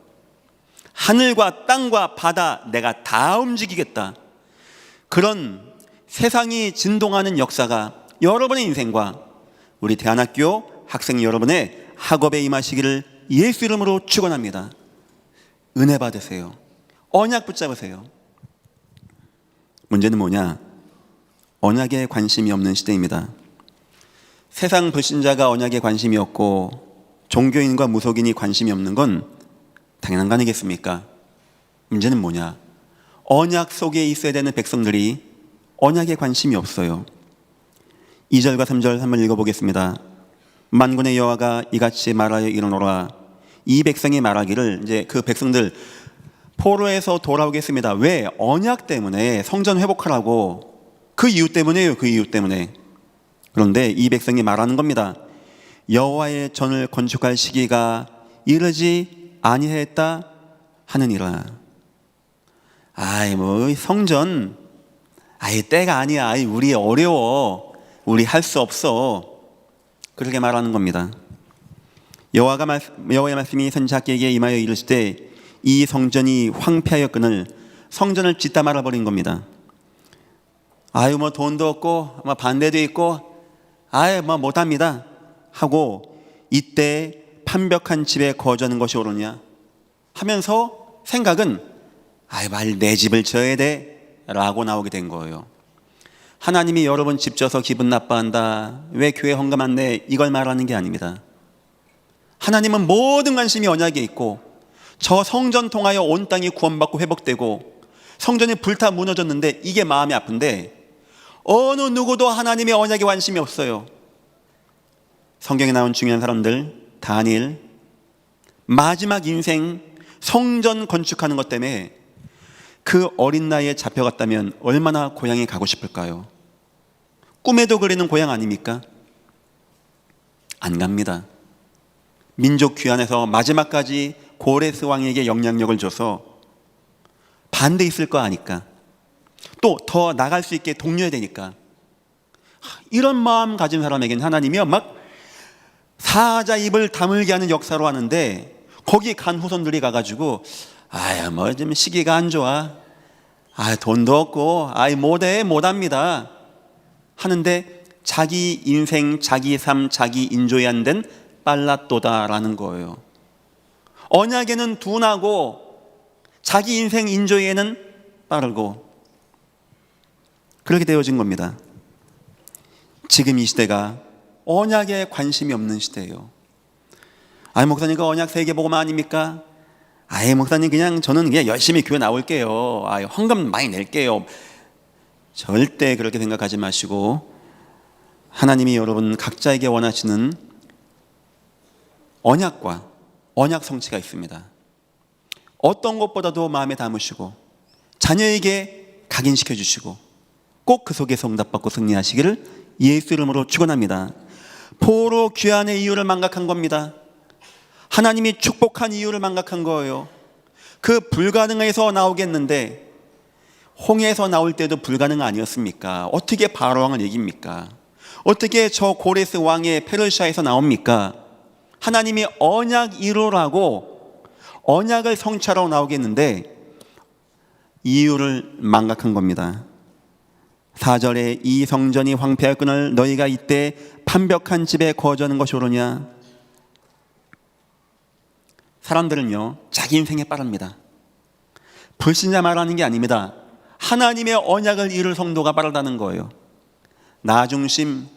하늘과 땅과 바다 내가 다 움직이겠다. 그런 세상이 진동하는 역사가 여러분의 인생과 우리 대안학교 학생 여러분의 학업에 임하시기를 예수 이름으로 축원합니다. 은혜 받으세요. 언약 붙잡으세요. 문제는 뭐냐? 언약에 관심이 없는 시대입니다. 세상 불신자가 언약에 관심이 없고 종교인과 무속인이 관심이 없는 건 당연한 거 아니겠습니까? 문제는 뭐냐? 언약 속에 있어야 되는 백성들이 언약에 관심이 없어요. 2절과 3절 한번 읽어보겠습니다. 만군의 여호와가 이같이 말하여 이르노라. 이 백성이 말하기를, 이제 그 백성들 포로에서 돌아오겠습니다. 왜? 언약 때문에, 성전 회복하라고. 그 이유 때문에요. 그 이유 때문에. 그런데 이 백성이 말하는 겁니다. 여호와의 전을 건축할 시기가 이르지 아니하였다 하느니라. 아이 뭐 성전, 아이 때가 아니야. 아이 우리 어려워. 우리 할 수 없어. 그렇게 말하는 겁니다. 여호와의 말씀이 선지자에게 임하여 이르시되 이 성전이 황폐하였거늘 성전을 짓다 말아버린 겁니다. 아유 뭐 돈도 없고 뭐 반대도 있고 아유 뭐 못합니다 하고 이때 판벽한 집에 거주하는 것이 옳으냐 하면서 생각은 아유 말 내 집을 지어야 돼 라고 나오게 된 거예요. 하나님이 여러분 집 져서 기분 나빠한다, 왜 교회 헌금 안 내, 이걸 말하는 게 아닙니다. 하나님은 모든 관심이 언약에 있고 저 성전 통하여 온 땅이 구원받고 회복되고 성전이 불타 무너졌는데 이게 마음이 아픈데 어느 누구도 하나님의 언약에 관심이 없어요. 성경에 나온 중요한 사람들, 다니엘, 마지막 인생 성전 건축하는 것 때문에 그 어린 나이에 잡혀갔다면 얼마나 고향에 가고 싶을까요? 꿈에도 그리는 고향 아닙니까? 안 갑니다. 민족 귀환에서 마지막까지 고레스 왕에게 영향력을 줘서 반대 있을 거 아니까, 또 더 나갈 수 있게 독려해야 되니까. 이런 마음 가진 사람에게는 하나님이요 막 사자 입을 다물게 하는 역사로 하는데, 거기 간 후손들이 가가지고 아야 뭐 좀 시기가 안 좋아, 아 돈도 없고 아이 못합니다 하는데 자기 인생, 자기 삶, 자기 인조에 안 된 빨랐도다라는 거예요. 언약에는 둔하고 자기 인생 인조에는 빠르고, 그렇게 되어진 겁니다. 지금 이 시대가 언약에 관심이 없는 시대예요. 아이 목사님 그 언약 세계복음 아닙니까? 아이 목사님 저는 그냥 열심히 교회 나올게요. 아이 헌금 많이 낼게요. 절대 그렇게 생각하지 마시고, 하나님이 여러분 각자에게 원하시는 언약과 언약 성취가 있습니다. 어떤 것보다도 마음에 담으시고 자녀에게 각인시켜 주시고 꼭 그 속에서 응답받고 승리하시기를 예수 이름으로 축원합니다. 포로 귀환의 이유를 망각한 겁니다. 하나님이 축복한 이유를 망각한 거예요. 그 불가능에서 나오겠는데 홍해에서 나올 때도 불가능 아니었습니까? 어떻게 바로 왕을 이깁니까? 어떻게 저 고레스 왕의 페르시아에서 나옵니까? 하나님이 언약 이루라고 언약을 성취하러 나오겠는데 이유를 망각한 겁니다. 4절에 이 성전이 황폐하거늘 너희가 이때 판벽한 집에 거주하는 것이 옳으냐. 사람들은요 자기 인생에 빠릅니다. 불신자 말하는 게 아닙니다. 하나님의 언약을 이룰 성도가 빠르다는 거예요. 나 중심,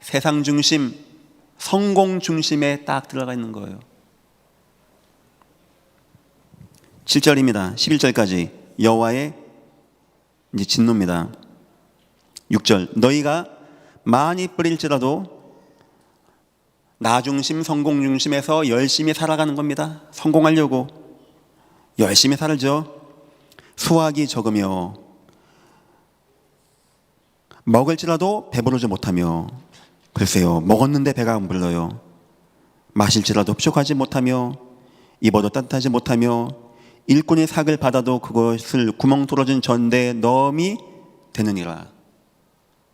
세상 중심, 성공 중심에 딱 들어가 있는 거예요. 7절입니다. 11절까지 여호와의 이제 진노입니다. 6절 너희가 많이 뿌릴지라도 나 중심, 성공 중심에서 열심히 살아가는 겁니다. 성공하려고 열심히 살죠. 수확이 적으며 먹을지라도 배부르지 못하며, 글쎄요 먹었는데 배가 안 불러요. 마실지라도 흡족하지 못하며 입어도 따뜻하지 못하며 일꾼이 삭을 받아도 그것을 구멍 뚫어진 전대에 넣음이 되느니라.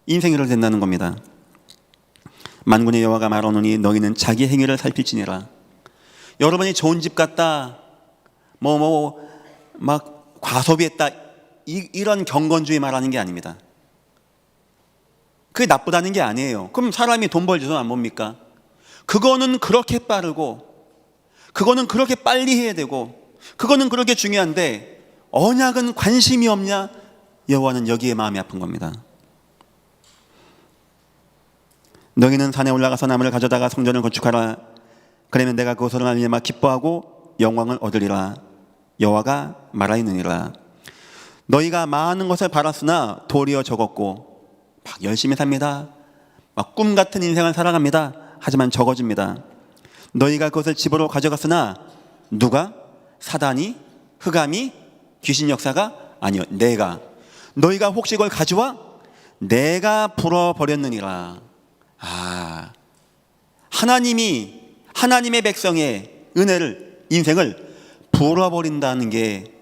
인생이 이렇게 된다는 겁니다. 만군의 여호와가 말하노니 너희는 자기 행위를 살필지니라. 여러분이 좋은 집 갔다, 막 과소비했다, 이런 경건주의 말하는 게 아닙니다. 그게 나쁘다는 게 아니에요. 그럼 사람이 돈 벌지도 안 뭡니까? 그거는 그렇게 빠르고, 그거는 그렇게 빨리 해야 되고, 그거는 그렇게 중요한데 언약은 관심이 없냐? 여호와는 여기에 마음이 아픈 겁니다. 너희는 산에 올라가서 나무를 가져다가 성전을 건축하라. 그러면 내가 그것으로 말미암아 기뻐하고 영광을 얻으리라. 여호와가 말하였느니라. 너희가 많은 것을 바랐으나 도리어 적었고, 막 열심히 삽니다. 막 꿈 같은 인생을 살아갑니다. 하지만 적어집니다. 너희가 그것을 집으로 가져갔으나 누가? 사단이? 흑암이? 귀신 역사가? 아니요, 내가. 너희가 혹시 그걸 가져와? 내가 불어버렸느니라. 하나님의 백성의 은혜를, 인생을 불어버린다는 게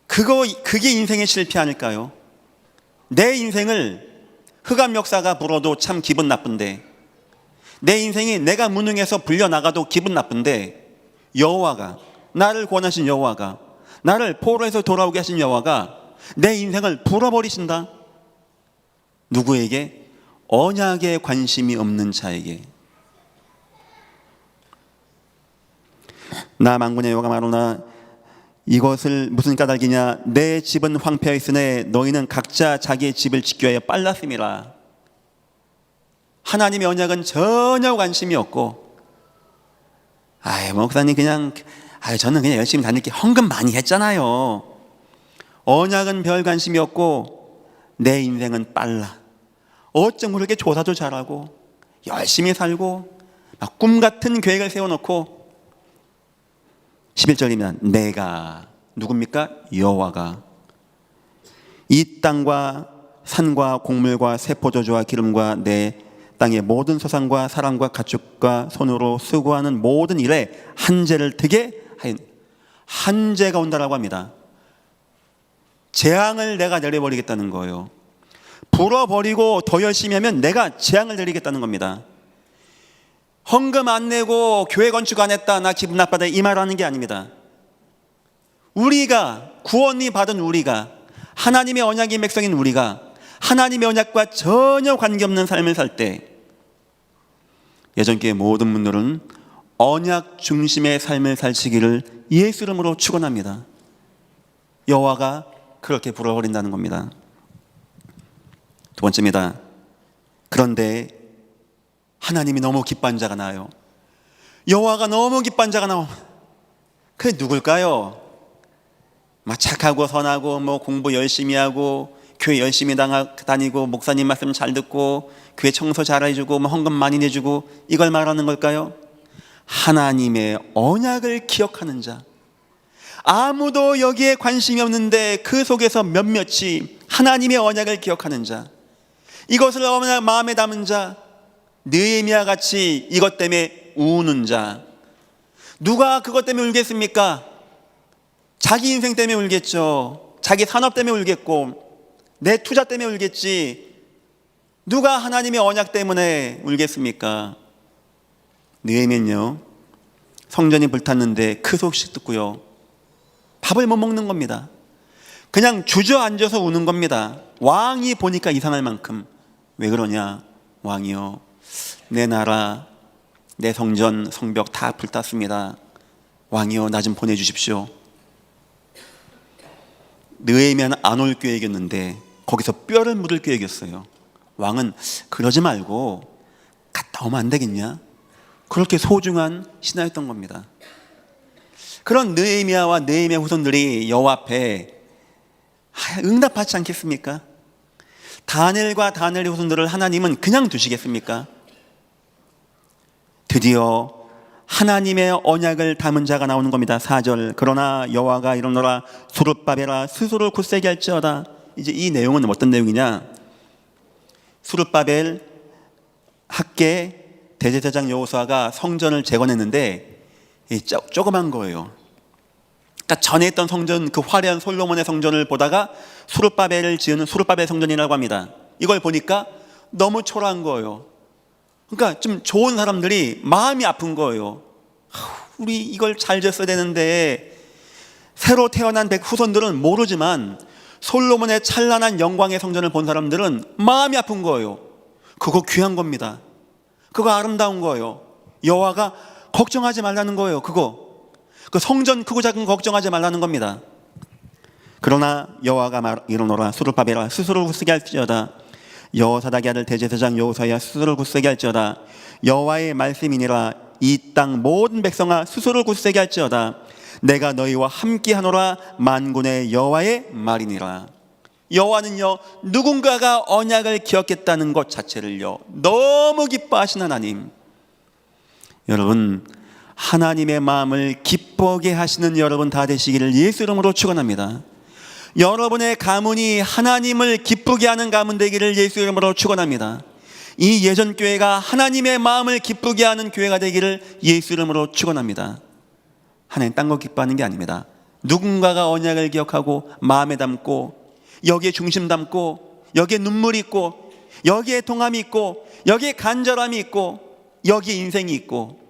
그게 인생의 실패 아닐까요? 내 인생을 흑암 역사가 불어도 참 기분 나쁜데, 내 인생이 내가 무능해서 불려나가도 기분 나쁜데, 여호와가, 나를 구원하신 여호와가, 나를 포로에서 돌아오게 하신 여호와가 내 인생을 불어버리신다. 누구에게? 언약에 관심이 없는 자에게. 나 만군의 여호와가 말하노라. 이것을 무슨 까닭이냐? 내 집은 황폐하여 있으니 너희는 각자 자기의 집을 짓기 위하여 빨랐음이라. 하나님의 언약은 전혀 관심이 없고, 목사님 저는 그냥 열심히 다닐게, 헌금 많이 했잖아요. 언약은 별 관심이 없고 내 인생은 빨라. 어쩜 그렇게 조사도 잘하고 열심히 살고 막 꿈같은 계획을 세워놓고, 11절이면 내가, 누굽니까? 여호와가 이 땅과 산과 곡물과 세포도주와 기름과 내 땅의 모든 소산과 사람과 가축과 손으로 수고하는 모든 일에 한재를 트게 하인. 한재가 온다라고 합니다. 재앙을 내가 내려버리겠다는 거예요. 불어버리고 더 열심히 하면 내가 재앙을 내리겠다는 겁니다. 헌금 안 내고 교회 건축 안 했다, 나 기분 나쁘다, 이 말하는 게 아닙니다. 우리가, 구원이 받은 우리가, 하나님의 언약의 백성인 우리가 하나님의 언약과 전혀 관계없는 삶을 살 때, 예전교회 모든 분들은 언약 중심의 삶을 살시기를 예수 이름으로 축원합니다. 여호와가 그렇게 불어버린다는 겁니다. 두 번째입니다. 그런데 하나님이 너무 기뻐한 자가 나와요. 여호와가 너무 기뻐한 자가 나와. 그게 누굴까요? 막 착하고 선하고 공부 열심히 하고 교회 열심히 다니고 목사님 말씀 잘 듣고 교회 청소 잘 해주고 헌금 많이 내주고, 이걸 말하는 걸까요? 하나님의 언약을 기억하는 자. 아무도 여기에 관심이 없는데 그 속에서 몇몇이 하나님의 언약을 기억하는 자, 이것을 마음에 담은 자, 느헤미야 같이 이것 때문에 우는 자. 누가 그것 때문에 울겠습니까? 자기 인생 때문에 울겠죠. 자기 산업 때문에 울겠고 내 투자 때문에 울겠지. 누가 하나님의 언약 때문에 울겠습니까? 느헤미야는요, 성전이 불탔는데 그 소식 듣고요, 밥을 못 먹는 겁니다. 그냥 주저앉아서 우는 겁니다. 왕이 보니까 이상할 만큼. 왜 그러냐? 왕이요, 내 나라, 내 성전, 성벽 다 불탔습니다. 왕이요, 나 좀 보내주십시오. 느헤미야는 안 올 계획이었는데 거기서 뼈를 묻을 계획이었어요. 왕은 그러지 말고 갔다 오면 안 되겠냐? 그렇게 소중한 신하였던 겁니다. 그런 느헤미야와 느헤미야 후손들이 여호와 앞에 응답하지 않겠습니까? 다니엘과 다니엘의 후손들을 하나님은 그냥 두시겠습니까? 드디어 하나님의 언약을 담은 자가 나오는 겁니다. 4절. 그러나 여호와가 이르노라. 수룹바벨아 스스로 굳세게 할지어다. 이제 이 내용은 어떤 내용이냐? 수룹바벨 학계 대제사장 여호수아가 성전을 재건했는데 조그만 거예요. 그러니까 전에 있던 성전, 그 화려한 솔로몬의 성전을 보다가 수룹바벨을 지은 수룹바벨 성전이라고 합니다. 이걸 보니까 너무 초라한 거예요. 그러니까 좀 좋은 사람들이 마음이 아픈 거예요. 우리 이걸 잘 졌어야 되는데. 새로 태어난 후손들은 모르지만 솔로몬의 찬란한 영광의 성전을 본 사람들은 마음이 아픈 거예요. 그거 귀한 겁니다. 그거 아름다운 거예요. 여호와가 걱정하지 말라는 거예요. 그 성전 크고 작은 걱정하지 말라는 겁니다. 그러나 여호와가 이르노라 수르바벨아 스스로 굳세게 할지어다. 여호사닥의 아들 대제사장 여호수아야 스스로 굳세게 할지어다. 여호와의 말씀이니라. 이 땅 모든 백성아 스스로 굳세게 할지어다. 내가 너희와 함께하노라. 만군의 여호와의 말이니라. 여호와는요, 누군가가 언약을 기억했다는 것 자체를요 너무 기뻐하신 하나님. 여러분, 하나님의 마음을 기뻐하게 하시는 여러분 다 되시기를 예수 이름으로 축원합니다. 여러분의 가문이 하나님을 기쁘게 하는 가문 되기를 예수 이름으로 축원합니다. 이 예전교회가 하나님의 마음을 기쁘게 하는 교회가 되기를 예수 이름으로 축원합니다. 하나님 딴 거 기뻐하는 게 아닙니다. 누군가가 언약을 기억하고 마음에 담고 여기에 중심 담고 여기에 눈물이 있고 여기에 동함이 있고 여기에 간절함이 있고 여기에 인생이 있고.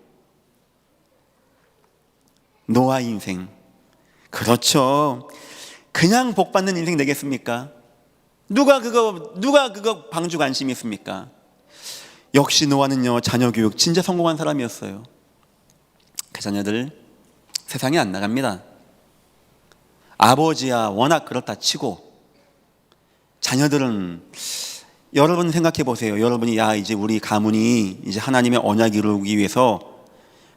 노아 인생, 그렇죠. 그냥 복 받는 인생 되겠습니까? 누가 그거 방주 관심이 있습니까? 역시 노아는요, 자녀 교육 진짜 성공한 사람이었어요. 그 자녀들 세상에 안 나갑니다. 아버지야 워낙 그렇다 치고, 자녀들은, 여러분 생각해 보세요. 여러분이 이제 우리 가문이 이제 하나님의 언약 이루기 위해서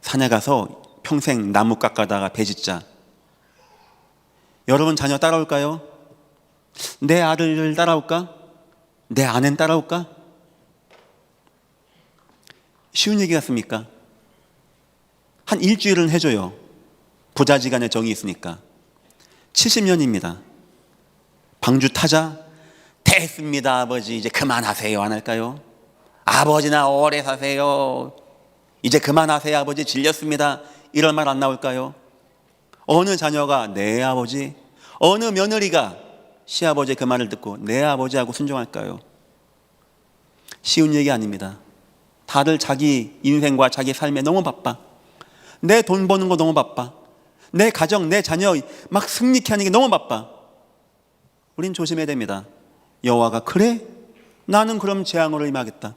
산에 가서 평생 나무 깎아다가 배 짓자. 여러분 자녀 따라올까요? 내 아들을 따라올까? 내 아내는 따라올까? 쉬운 얘기 같습니까? 한 일주일은 해줘요. 부자지간의 정이 있으니까. 70년입니다. 방주 타자, 됐습니다 아버지 이제 그만하세요 안 할까요? 아버지나 오래 사세요, 이제 그만하세요 아버지 질렸습니다, 이런 말 안 나올까요? 어느 자녀가 네 아버지, 어느 며느리가 시아버지의 그 말을 듣고 네 아버지하고 순종할까요? 쉬운 얘기 아닙니다. 다들 자기 인생과 자기 삶에 너무 바빠. 내 돈 버는 거 너무 바빠. 내 가정, 내 자녀 막 승리케 하는 게 너무 바빠. 우린 조심해야 됩니다. 여호와가 그래? 나는 그럼 재앙으로 임하겠다.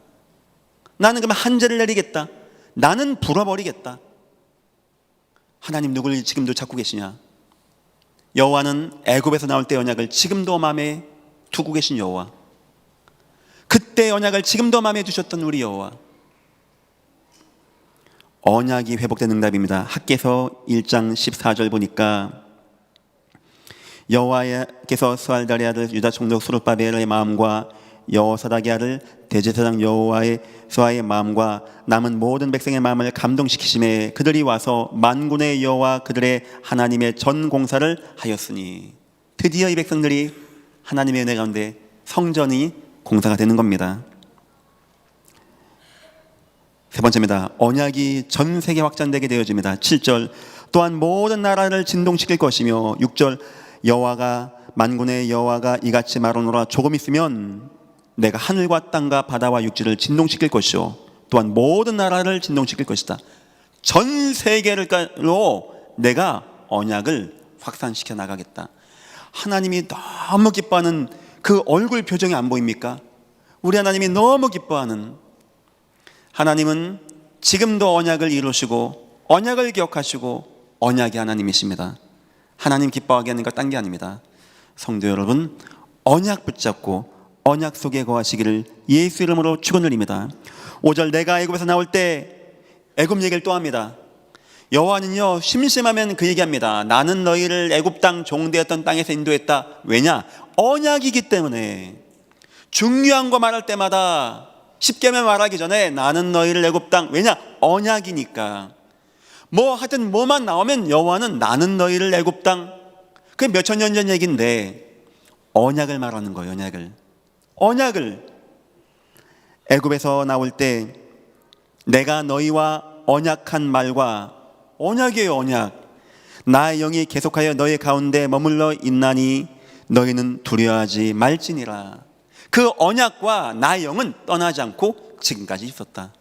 나는 그럼 한죄를 내리겠다. 나는 불어버리겠다. 하나님 누구를 지금도 찾고 계시냐? 여호와는 애굽에서 나올 때 언약을 지금도 마음에 두고 계신 여호와, 그때 언약을 지금도 마음에 두셨던 우리 여호와. 언약이 회복된 응답입니다. 학개서 1장 14절 보니까 여호와께서 스알다리 아들 유다 총독 스룹바벨의 마음과 여호사닥의 아들 대제사장 여호수아의 마음과 남은 모든 백성의 마음을 감동시키심에 그들이 와서 만군의 여호와 그들의 하나님의 전 공사를 하였으니, 드디어 이 백성들이 하나님의 은혜 가운데 성전이 공사가 되는 겁니다. 세 번째입니다. 언약이 전 세계 확장되게 되어집니다. 7절, 또한 모든 나라를 진동시킬 것이며, 6절, 여호와가 만군의 여호와가 이같이 말하노라, 조금 있으면 내가 하늘과 땅과 바다와 육지를 진동시킬 것이요 또한 모든 나라를 진동시킬 것이다. 전 세계로 내가 언약을 확산시켜 나가겠다. 하나님이 너무 기뻐하는 그 얼굴 표정이 안 보입니까? 우리 하나님이 너무 기뻐하는, 하나님은 지금도 언약을 이루시고 언약을 기억하시고 언약의 하나님이십니다. 하나님 기뻐하게 하는 것 딴 게 아닙니다. 성도 여러분, 언약 붙잡고 언약 속에 거하시기를 예수 이름으로 축원드립니다. 5절, 내가 애굽에서 나올 때, 애굽 얘기를 또 합니다. 여호와는요 심심하면 그 얘기합니다. 나는 너희를 애굽 땅 종되었던 땅에서 인도했다. 왜냐? 언약이기 때문에. 중요한 거 말할 때마다 십계명 말하기 전에 나는 너희를 애굽 땅, 왜냐? 언약이니까. 뭐 하여튼 뭐만 나오면 여호와는 나는 너희를 애굽 땅, 그게 몇천 년 전 얘기인데 언약을 말하는 거예요. 언약을. 애굽에서 나올 때 내가 너희와 언약한 말과, 언약이에요. 언약. 나의 영이 계속하여 너희 가운데 머물러 있나니 너희는 두려워하지 말지니라. 그 언약과 나의 영은 떠나지 않고 지금까지 있었다.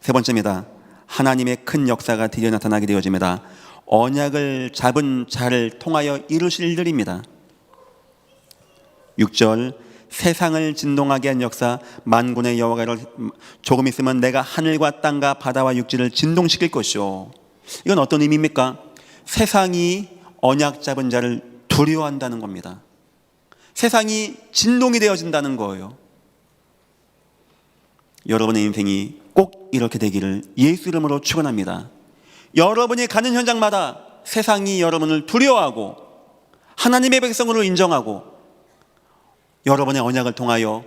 세 번째입니다. 하나님의 큰 역사가 드디어 나타나게 되어집니다. 언약을 잡은 자를 통하여 이루실 일입니다. 6절, 세상을 진동하게 한 역사, 만군의 여호와가 조금 있으면 내가 하늘과 땅과 바다와 육지를 진동시킬 것이요. 이건 어떤 의미입니까? 세상이 언약 잡은 자를 두려워한다는 겁니다. 세상이 진동이 되어진다는 거예요. 여러분의 인생이 꼭 이렇게 되기를 예수 이름으로 축원합니다. 여러분이 가는 현장마다 세상이 여러분을 두려워하고 하나님의 백성으로 인정하고 여러분의 언약을 통하여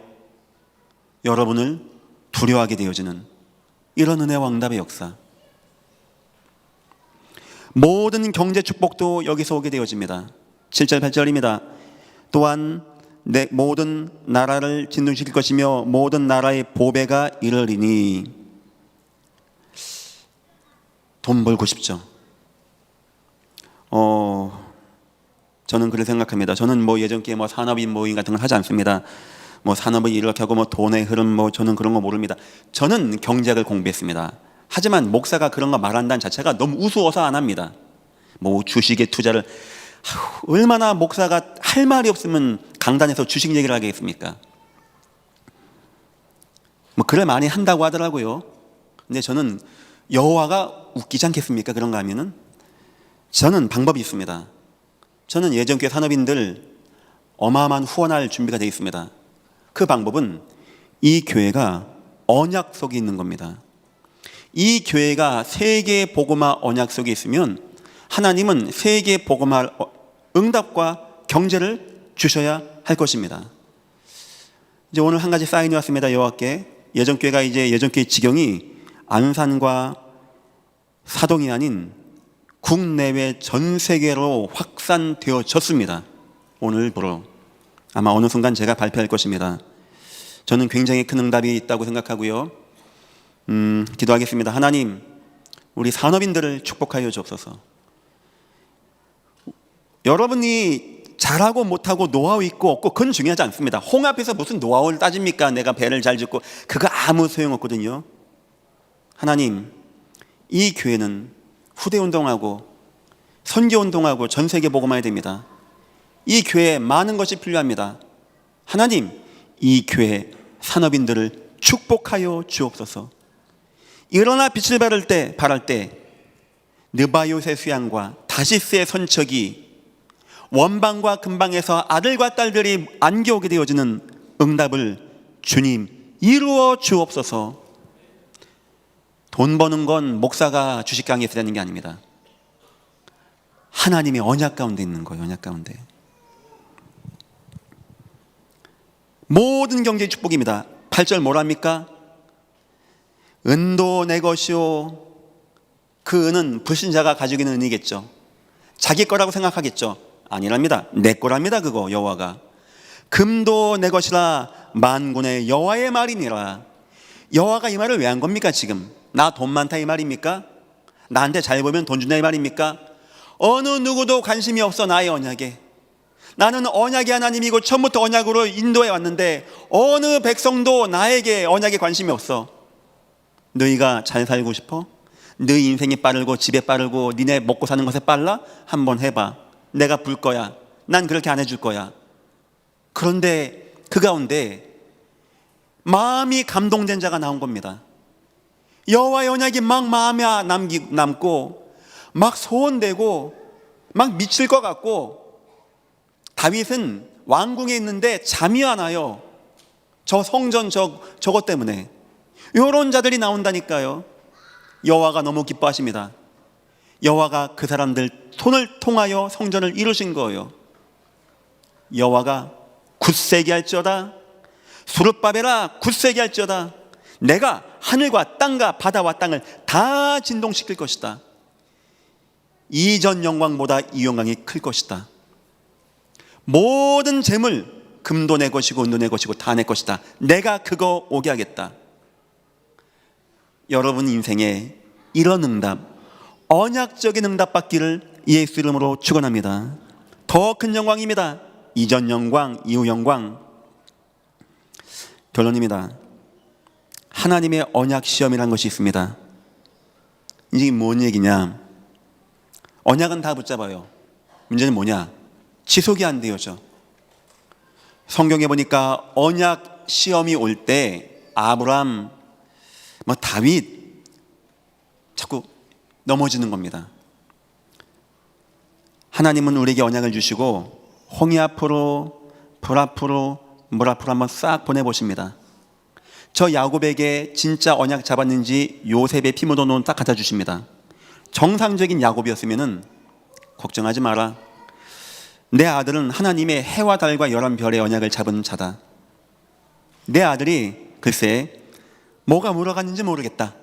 여러분을 두려워하게 되어지는 이런 은혜와 응답의 역사. 모든 경제 축복도 여기서 오게 되어집니다. 7절 8절입니다. 또한 내 모든 나라를 진동시킬 것이며 모든 나라의 보배가 이르리니. 돈 벌고 싶죠. 저는 그렇게 생각합니다. 저는 예전께 산업인 모임 같은 걸 하지 않습니다. 산업을 이렇게 하고 돈의 흐름 저는 그런 거 모릅니다. 저는 경제학을 공부했습니다. 하지만 목사가 그런 거 말한다는 자체가 너무 우스워서 안 합니다. 주식에 투자를 얼마나 목사가 할 말이 없으면 강단에서 주식 얘기를 하겠습니까? 그래 많이 한다고 하더라고요. 근데 저는 여호와가 웃기지 않겠습니까? 그런가 하면은 저는 방법이 있습니다. 저는 예전교회 산업인들 어마어마한 후원할 준비가 되어 있습니다. 그 방법은 이 교회가 언약 속에 있는 겁니다. 이 교회가 세계 복음화 언약 속에 있으면 하나님은 세계 복음화 응답과 경제를 주셔야 할 것입니다. 이제 오늘 한 가지 사인이 왔습니다. 여호와께. 예전교회가 이제 예전교회 지경이 안산과 사동이 아닌 국내외 전 세계로 확산되어졌습니다. 오늘부로 아마 어느 순간 제가 발표할 것입니다. 저는 굉장히 큰 응답이 있다고 생각하고요. 기도하겠습니다. 하나님, 우리 산업인들을 축복하여 주옵소서. 여러분이 잘하고 못하고 노하우 있고 없고 그건 중요하지 않습니다. 홍 앞에서 무슨 노하우를 따집니까? 내가 배를 잘 짓고 그거 아무 소용없거든요. 하나님, 이 교회는 후대운동하고 선교운동하고 전세계 복음화해야 됩니다. 이 교회에 많은 것이 필요합니다. 하나님, 이 교회 산업인들을 축복하여 주옵소서. 일어나 빛을 발할 때 느바요의 수양과 다시스의 선척이 원방과 근방에서 아들과 딸들이 안겨오게 되어지는 응답을 주님 이루어 주옵소서. 돈 버는 건 목사가 주식 강의에서 되는 게 아닙니다. 하나님의 언약 가운데 있는 거예요. 언약 가운데. 모든 경제의 축복입니다. 8절 뭐랍니까? 은도 내 것이요. 그 은은 불신자가 가지고 있는 은이겠죠. 자기 거라고 생각하겠죠. 아니랍니다. 내 거랍니다. 그거 여호와가. 금도 내 것이라 만군의 여호와의 말이니라. 여호와가 이 말을 왜 한 겁니까? 지금 나 돈 많다 이 말입니까? 나한테 잘 보면 돈 준다 이 말입니까? 어느 누구도 관심이 없어. 나의 언약에. 나는 언약의 하나님이고 처음부터 언약으로 인도해 왔는데 어느 백성도 나에게 언약에 관심이 없어. 너희가 잘 살고 싶어? 너희 인생이 빠르고 집에 빠르고 니네 먹고 사는 것에 빨라? 한번 해봐. 내가 불 거야. 난 그렇게 안 해줄 거야. 그런데 그 가운데 마음이 감동된 자가 나온 겁니다. 여호와의 언약이 막 마음에 남고 막 소원되고 막 미칠 것 같고, 다윗은 왕궁에 있는데 잠이 안 와요. 저 성전 저것 때문에. 이런 자들이 나온다니까요. 여호와가 너무 기뻐하십니다. 여호와가 그 사람들 손을 통하여 성전을 이루신 거예요. 여호와가 굳세게 할지어다. 수르바벨아 굳세게 할지어다. 내가 하늘과 땅과 바다와 땅을 다 진동시킬 것이다. 이전 영광보다 이 영광이 클 것이다. 모든 재물, 금도 내 것이고 은도 내 것이고 다 내 것이다. 내가 그거 오게 하겠다. 여러분 인생에 이런 응답, 언약적인 응답 받기를 예수 이름으로 축원합니다. 더 큰 영광입니다. 이전 영광, 이후 영광. 결론입니다. 하나님의 언약 시험이라는 것이 있습니다. 이게 뭔 얘기냐? 언약은 다 붙잡아요. 문제는 뭐냐? 지속이 안 되어져. 성경에 보니까 언약 시험이 올 때 아브람, 다윗 자꾸 넘어지는 겁니다. 하나님은 우리에게 언약을 주시고 홍해 앞으로, 불 앞으로, 물 앞으로 한번 싹 보내보십니다. 저 야곱에게 진짜 언약 잡았는지 요셉의 피 묻어놓은 딱 갖다 주십니다. 정상적인 야곱이었으면은 걱정하지 마라. 내 아들은 하나님의 해와 달과 열한 별의 언약을 잡은 자다. 내 아들이 글쎄 뭐가 물어갔는지 모르겠다.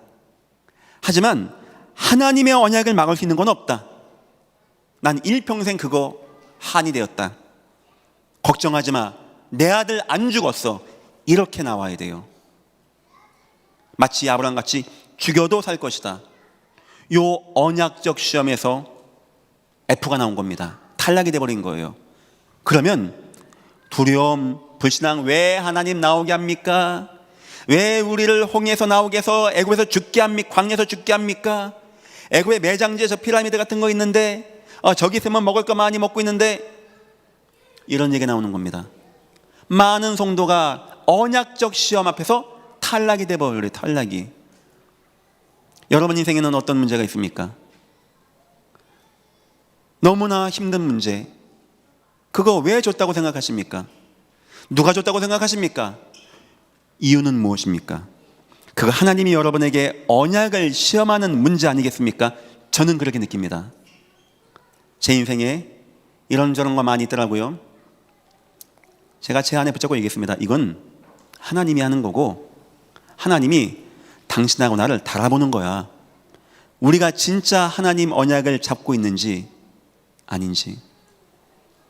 하지만 하나님의 언약을 막을 수 있는 건 없다. 난 일평생 그거 한이 되었다. 걱정하지 마. 내 아들 안 죽었어. 이렇게 나와야 돼요. 마치 아브라함같이 죽여도 살 것이다. 요 언약적 시험에서 F가 나온 겁니다. 탈락이 돼버린 거예요. 그러면 두려움, 불신앙, 왜 하나님 나오게 합니까? 왜 우리를 홍해에서 나오게 해서 애굽에서 죽게 합니까? 광야에서 죽게 합니까? 애굽의 매장지에 저 피라미드 같은 거 있는데 저기 있으면 먹을 거 많이 먹고 있는데, 이런 얘기 나오는 겁니다. 많은 성도가 언약적 시험 앞에서 탈락이 돼버려요. 탈락이. 여러분 인생에는 어떤 문제가 있습니까? 너무나 힘든 문제. 그거 왜 줬다고 생각하십니까? 누가 줬다고 생각하십니까? 이유는 무엇입니까? 그거 하나님이 여러분에게 언약을 시험하는 문제 아니겠습니까? 저는 그렇게 느낍니다. 제 인생에 이런저런 거 많이 있더라고요. 제가 제 안에 붙잡고 얘기했습니다. 이건 하나님이 하는 거고, 하나님이 당신하고 나를 달아보는 거야. 우리가 진짜 하나님 언약을 잡고 있는지 아닌지,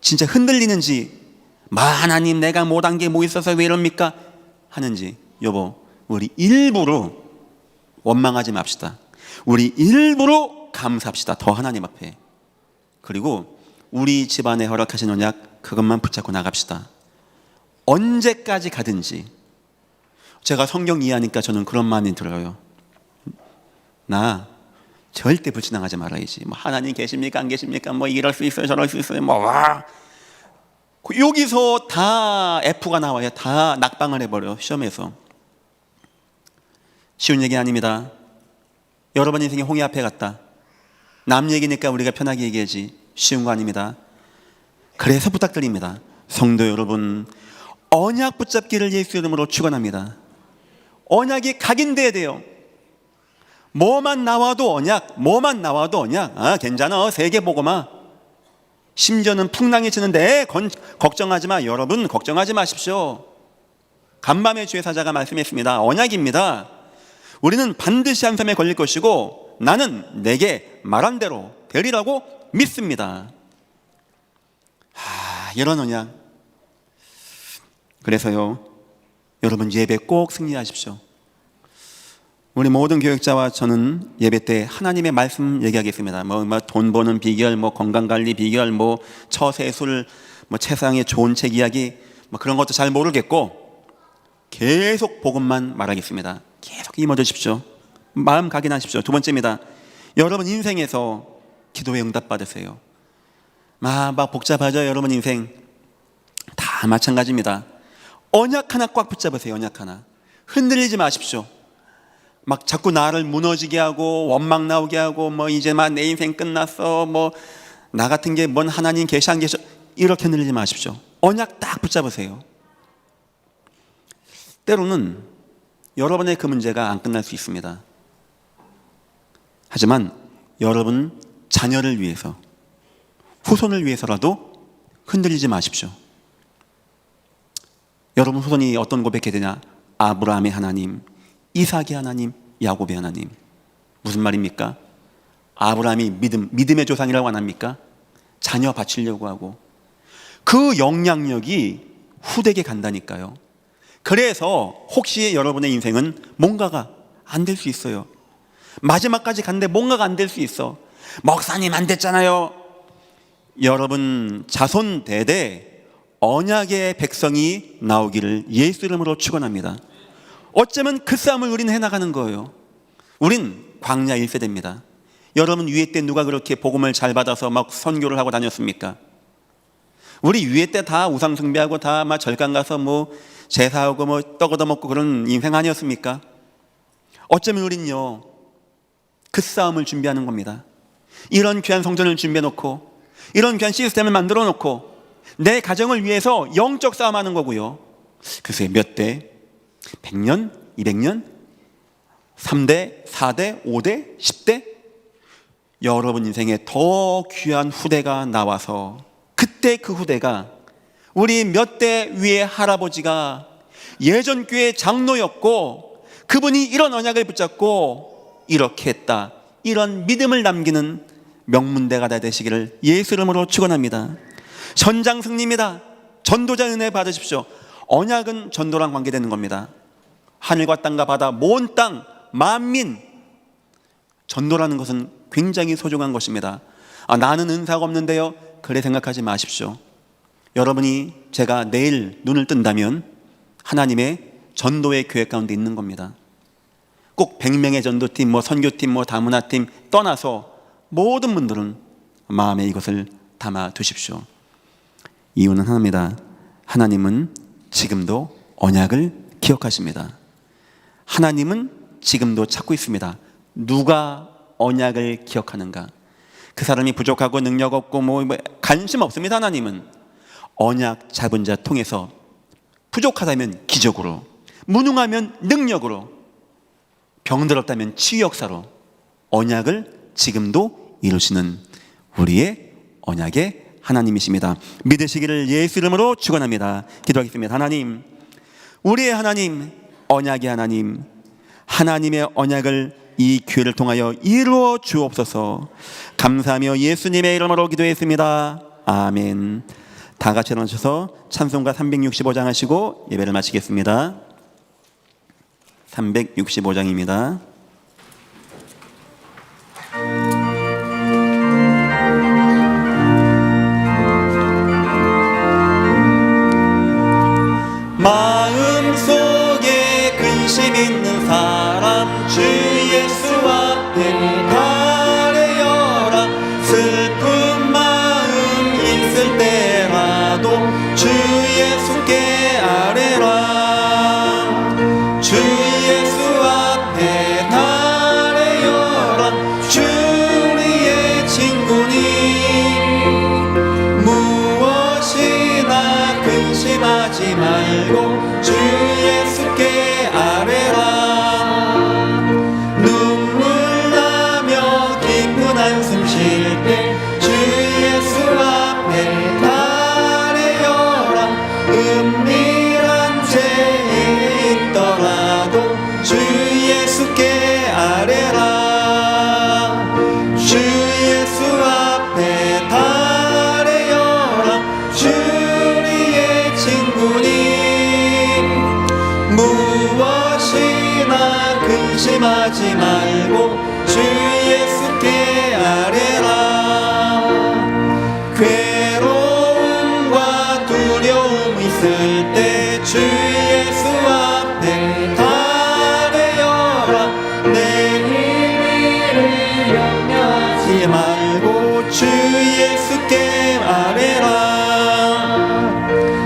진짜 흔들리는지, 하나님 내가 못한 게 뭐 있어서 왜 이럽니까? 하는지. 여보, 우리 일부러 원망하지 맙시다. 우리 일부러 감사합시다. 더 하나님 앞에. 그리고 우리 집안에 허락하신 언약, 그것만 붙잡고 나갑시다. 언제까지 가든지. 제가 성경 이해하니까 저는 그런 마음이 들어요. 나 절대 불신앙하지 말아야지. 하나님 계십니까 안 계십니까? 이럴 수 있어요 저럴 수 있어요. 여기서 다 F가 나와요. 다 낙방을 해버려. 시험에서. 쉬운 얘기 아닙니다. 여러분 인생이 홍해 앞에 갔다. 남 얘기니까 우리가 편하게 얘기하지. 쉬운 거 아닙니다. 그래서 부탁드립니다. 성도 여러분, 언약 붙잡기를 예수 이름으로 축원합니다. 언약이 각인돼야 돼요. 뭐만 나와도 언약, 뭐만 나와도 언약. 괜찮아, 세계복음화. 심지어는 풍랑이 치는데 걱정하지 마. 여러분 걱정하지 마십시오. 간밤의 주의 사자가 말씀했습니다. 언약입니다. 우리는 반드시 한 섬에 걸릴 것이고 나는 내게 말한 대로 되리라고 믿습니다. 이런 언약. 그래서요, 여러분 예배 꼭 승리하십시오. 우리 모든 교육자와 저는 예배 때 하나님의 말씀 얘기하겠습니다. 돈 버는 비결, 건강관리 비결, 처세술, 세상의 좋은 책 이야기, 그런 것도 잘 모르겠고 계속 복음만 말하겠습니다. 계속 임어주십시오. 마음 각인하십시오. 두 번째입니다. 여러분 인생에서 기도의 응답 받으세요. 막 복잡하죠. 여러분 인생 다 마찬가지입니다. 언약 하나 꽉 붙잡으세요. 언약 하나. 흔들리지 마십시오. 자꾸 나를 무너지게 하고 원망 나오게 하고 이제 내 인생 끝났어, 나 같은 게 뭔 하나님 계시 안 계셔, 이렇게 흔들리지 마십시오. 언약 딱 붙잡으세요. 때로는 여러분의 그 문제가 안 끝날 수 있습니다. 하지만 여러분 자녀를 위해서, 후손을 위해서라도 흔들리지 마십시오. 여러분 후손이 어떤 고백해야 되냐? 아브라함의 하나님, 이삭의 하나님, 야곱의 하나님. 무슨 말입니까? 아브라함이 믿음의 조상이라고 안 합니까? 자녀 바치려고 하고 그 영향력이 후대에게 간다니까요. 그래서 혹시 여러분의 인생은 뭔가가 안 될 수 있어요. 마지막까지 갔는데 뭔가가 안 될 수 있어. 목사님 안 됐잖아요. 여러분 자손 대대 언약의 백성이 나오기를 예수 이름으로 축원합니다. 어쩌면 그 싸움을 우리는 해나가는 거예요. 우린 광야 1세대입니다. 여러분 유해 때 누가 그렇게 복음을 잘 받아서 막 선교를 하고 다녔습니까? 우리 유해 때 다 우상 숭배하고 다 막 절간 가서 뭐 제사하고 뭐 떡 얻어먹고 그런 인생 아니었습니까? 어쩌면 우린요 그 싸움을 준비하는 겁니다. 이런 귀한 성전을 준비해 놓고 이런 귀한 시스템을 만들어 놓고 내 가정을 위해서 영적 싸움하는 거고요. 글쎄 몇 대? 100년? 200년? 3대? 4대? 5대? 10대? 여러분 인생에 더 귀한 후대가 나와서 그때 그 후대가 우리 몇 대 위의 할아버지가 예전 교회 장로였고 그분이 이런 언약을 붙잡고 이렇게 했다, 이런 믿음을 남기는 명문대가 다 되시기를 예수 이름으로 축원합니다. 전장승리입니다. 전도자 은혜 받으십시오. 언약은 전도랑 관계되는 겁니다. 하늘과 땅과 바다 모든 땅 만민, 전도라는 것은 굉장히 소중한 것입니다. 나는 은사가 없는데요, 그래 생각하지 마십시오. 여러분이 제가 내일 눈을 뜬다면 하나님의 전도의 계획 가운데 있는 겁니다. 꼭 100명의 전도팀, 뭐 선교팀, 뭐 다문화팀 떠나서 모든 분들은 마음에 이것을 담아 두십시오. 이유는 하나입니다. 하나님은 지금도 언약을 기억하십니다. 하나님은 지금도 찾고 있습니다. 누가 언약을 기억하는가? 그 사람이 부족하고 능력 없고 뭐 관심 없습니다. 하나님은 언약 잡은 자 통해서 부족하다면 기적으로, 무능하면 능력으로, 병들었다면 치유 역사로 언약을 지금도 이루시는 우리의 언약의 하나님이십니다. 믿으시기를 예수 이름으로 축원합니다. 기도하겠습니다. 하나님, 우리의 하나님, 언약의 하나님, 하나님의 언약을 이 기회를 통하여 이루어 주옵소서. 감사하며 예수님의 이름으로 기도했습니다. 아멘. 다 같이 일어나셔서 찬송가 365장 하시고 예배를 마치겠습니다. 365장입니다. 마음속에 근심 있는 사람 주 예수 앞에 가려라. 슬픈 마음 있을 때라도 주 예수께 아뢰라. 주 예수 앞에 가려라. 주 우리의 친구니 무엇이나 근심하지 말고 주 예수께 아뢰라. 눈물 나며 깊은 한숨 쉴 때 주 예수 앞에 아뢰어라. 은밀한 죄에 있더라도 주 예수께 아뢰라. 주 예수 앞에 아뢰어라. 주 우리의 친구니 무엇이나 근심하지 말고 주 예수께 아뢰라. 괴로움과 두려움 있을 때 주 예수 앞에 아뢰어라. 내일을 염려하지 말고 주 예수께 아뢰라.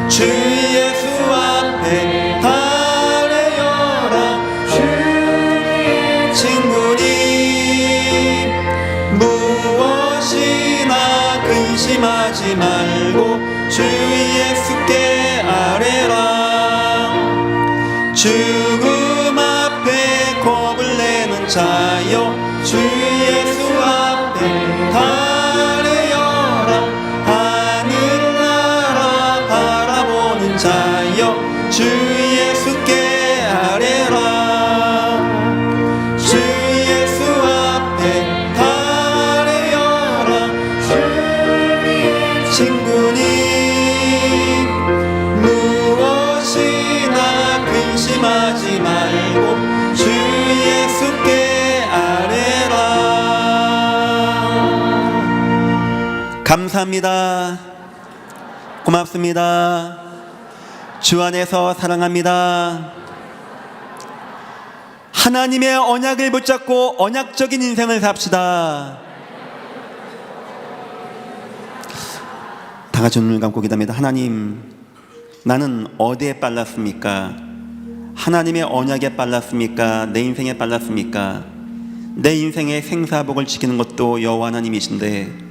주 예수 앞에 아뢰어라. 주의 친구니 무엇이나 근심하지 말고 주 예수께 아뢰라. 죽음 앞에 겁을 내는 자여 주 예수 앞에 아뢰어라. 하늘나라 바라보는 자여 주 예수께 아뢰라. 주 예수 앞에 아뢰어라. 주의 친구니 무엇이나 근심하지 말고 주 예수께 아뢰라. 감사합니다. 고맙습니다. 주 안에서 사랑합니다. 하나님의 언약을 붙잡고 언약적인 인생을 삽시다. 다 같이 눈을 감고 기도합니다. 하나님, 나는 어디에 빨랐습니까? 하나님의 언약에 빨랐습니까? 내 인생에 빨랐습니까? 내 인생의 생사복을 지키는 것도 여호와 하나님이신데,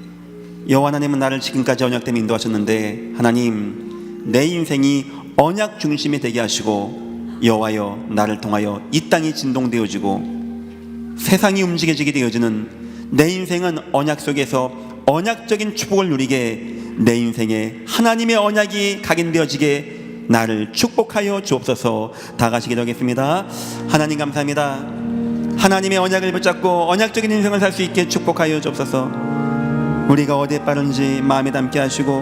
여호와 하나님은 나를 지금까지 언약 때문에 인도하셨는데, 하나님, 내 인생이 언약 중심이 되게 하시고, 여호와여, 나를 통하여 이 땅이 진동되어지고 세상이 움직여지게 되어지는 내 인생은 언약 속에서 언약적인 축복을 누리게, 내 인생에 하나님의 언약이 각인되어지게 나를 축복하여 주옵소서. 다 같이 기도하겠습니다. 하나님 감사합니다. 하나님의 언약을 붙잡고 언약적인 인생을 살 수 있게 축복하여 주옵소서. 우리가 어디에 빠른지 마음에 담게 하시고,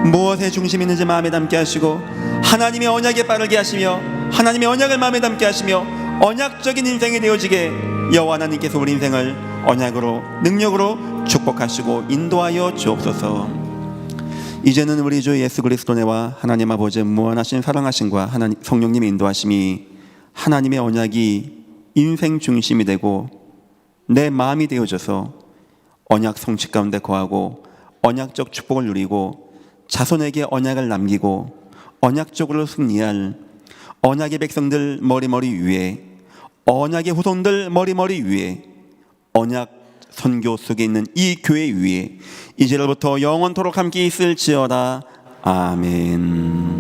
무엇에 중심이 있는지 마음에 담게 하시고, 하나님의 언약에 빠르게 하시며, 하나님의 언약을 마음에 담게 하시며, 언약적인 인생이 되어지게 여호와 하나님께서 우리 인생을 언약으로, 능력으로 축복하시고 인도하여 주옵소서. 이제는 우리 주 예수 그리스도네와 하나님 아버지의 무한하신 사랑하심과 하나님 성령님의 인도하심이, 하나님의 언약이 인생 중심이 되고 내 마음이 되어져서 언약 성취 가운데 거하고 언약적 축복을 누리고 자손에게 언약을 남기고 언약적으로 승리할 언약의 백성들 머리머리 위에, 언약의 후손들 머리머리 위에, 언약 선교 속에 있는 이 교회 위에 이제로부터 영원토록 함께 있을지어다. 아멘.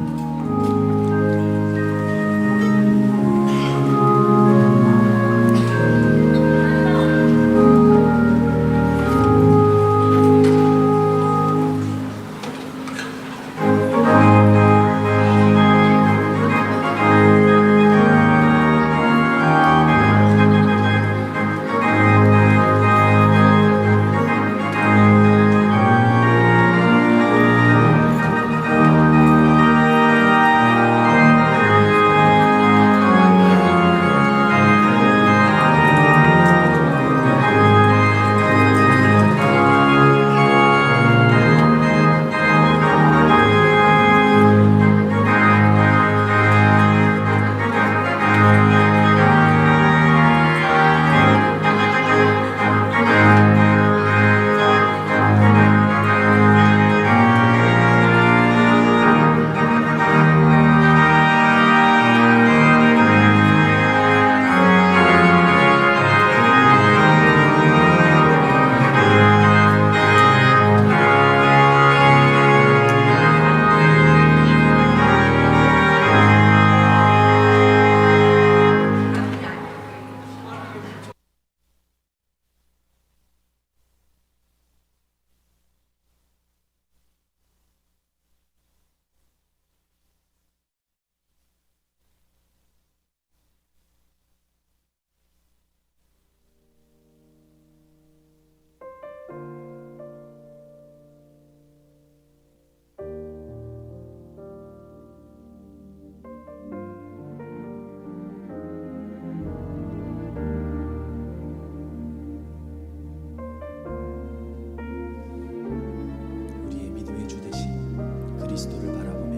그리스도를 바라보며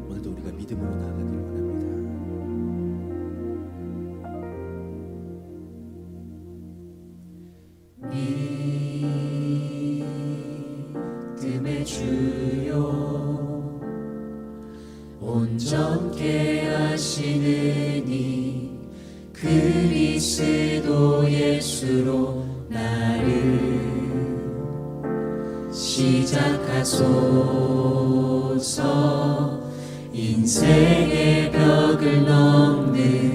오늘도 우리가 믿음으로 나아가기를 원합니다. 믿음의 주요 온전케 하시는 이 그리스도 예수로 나를 시작하소서. 인생의 벽을 넘는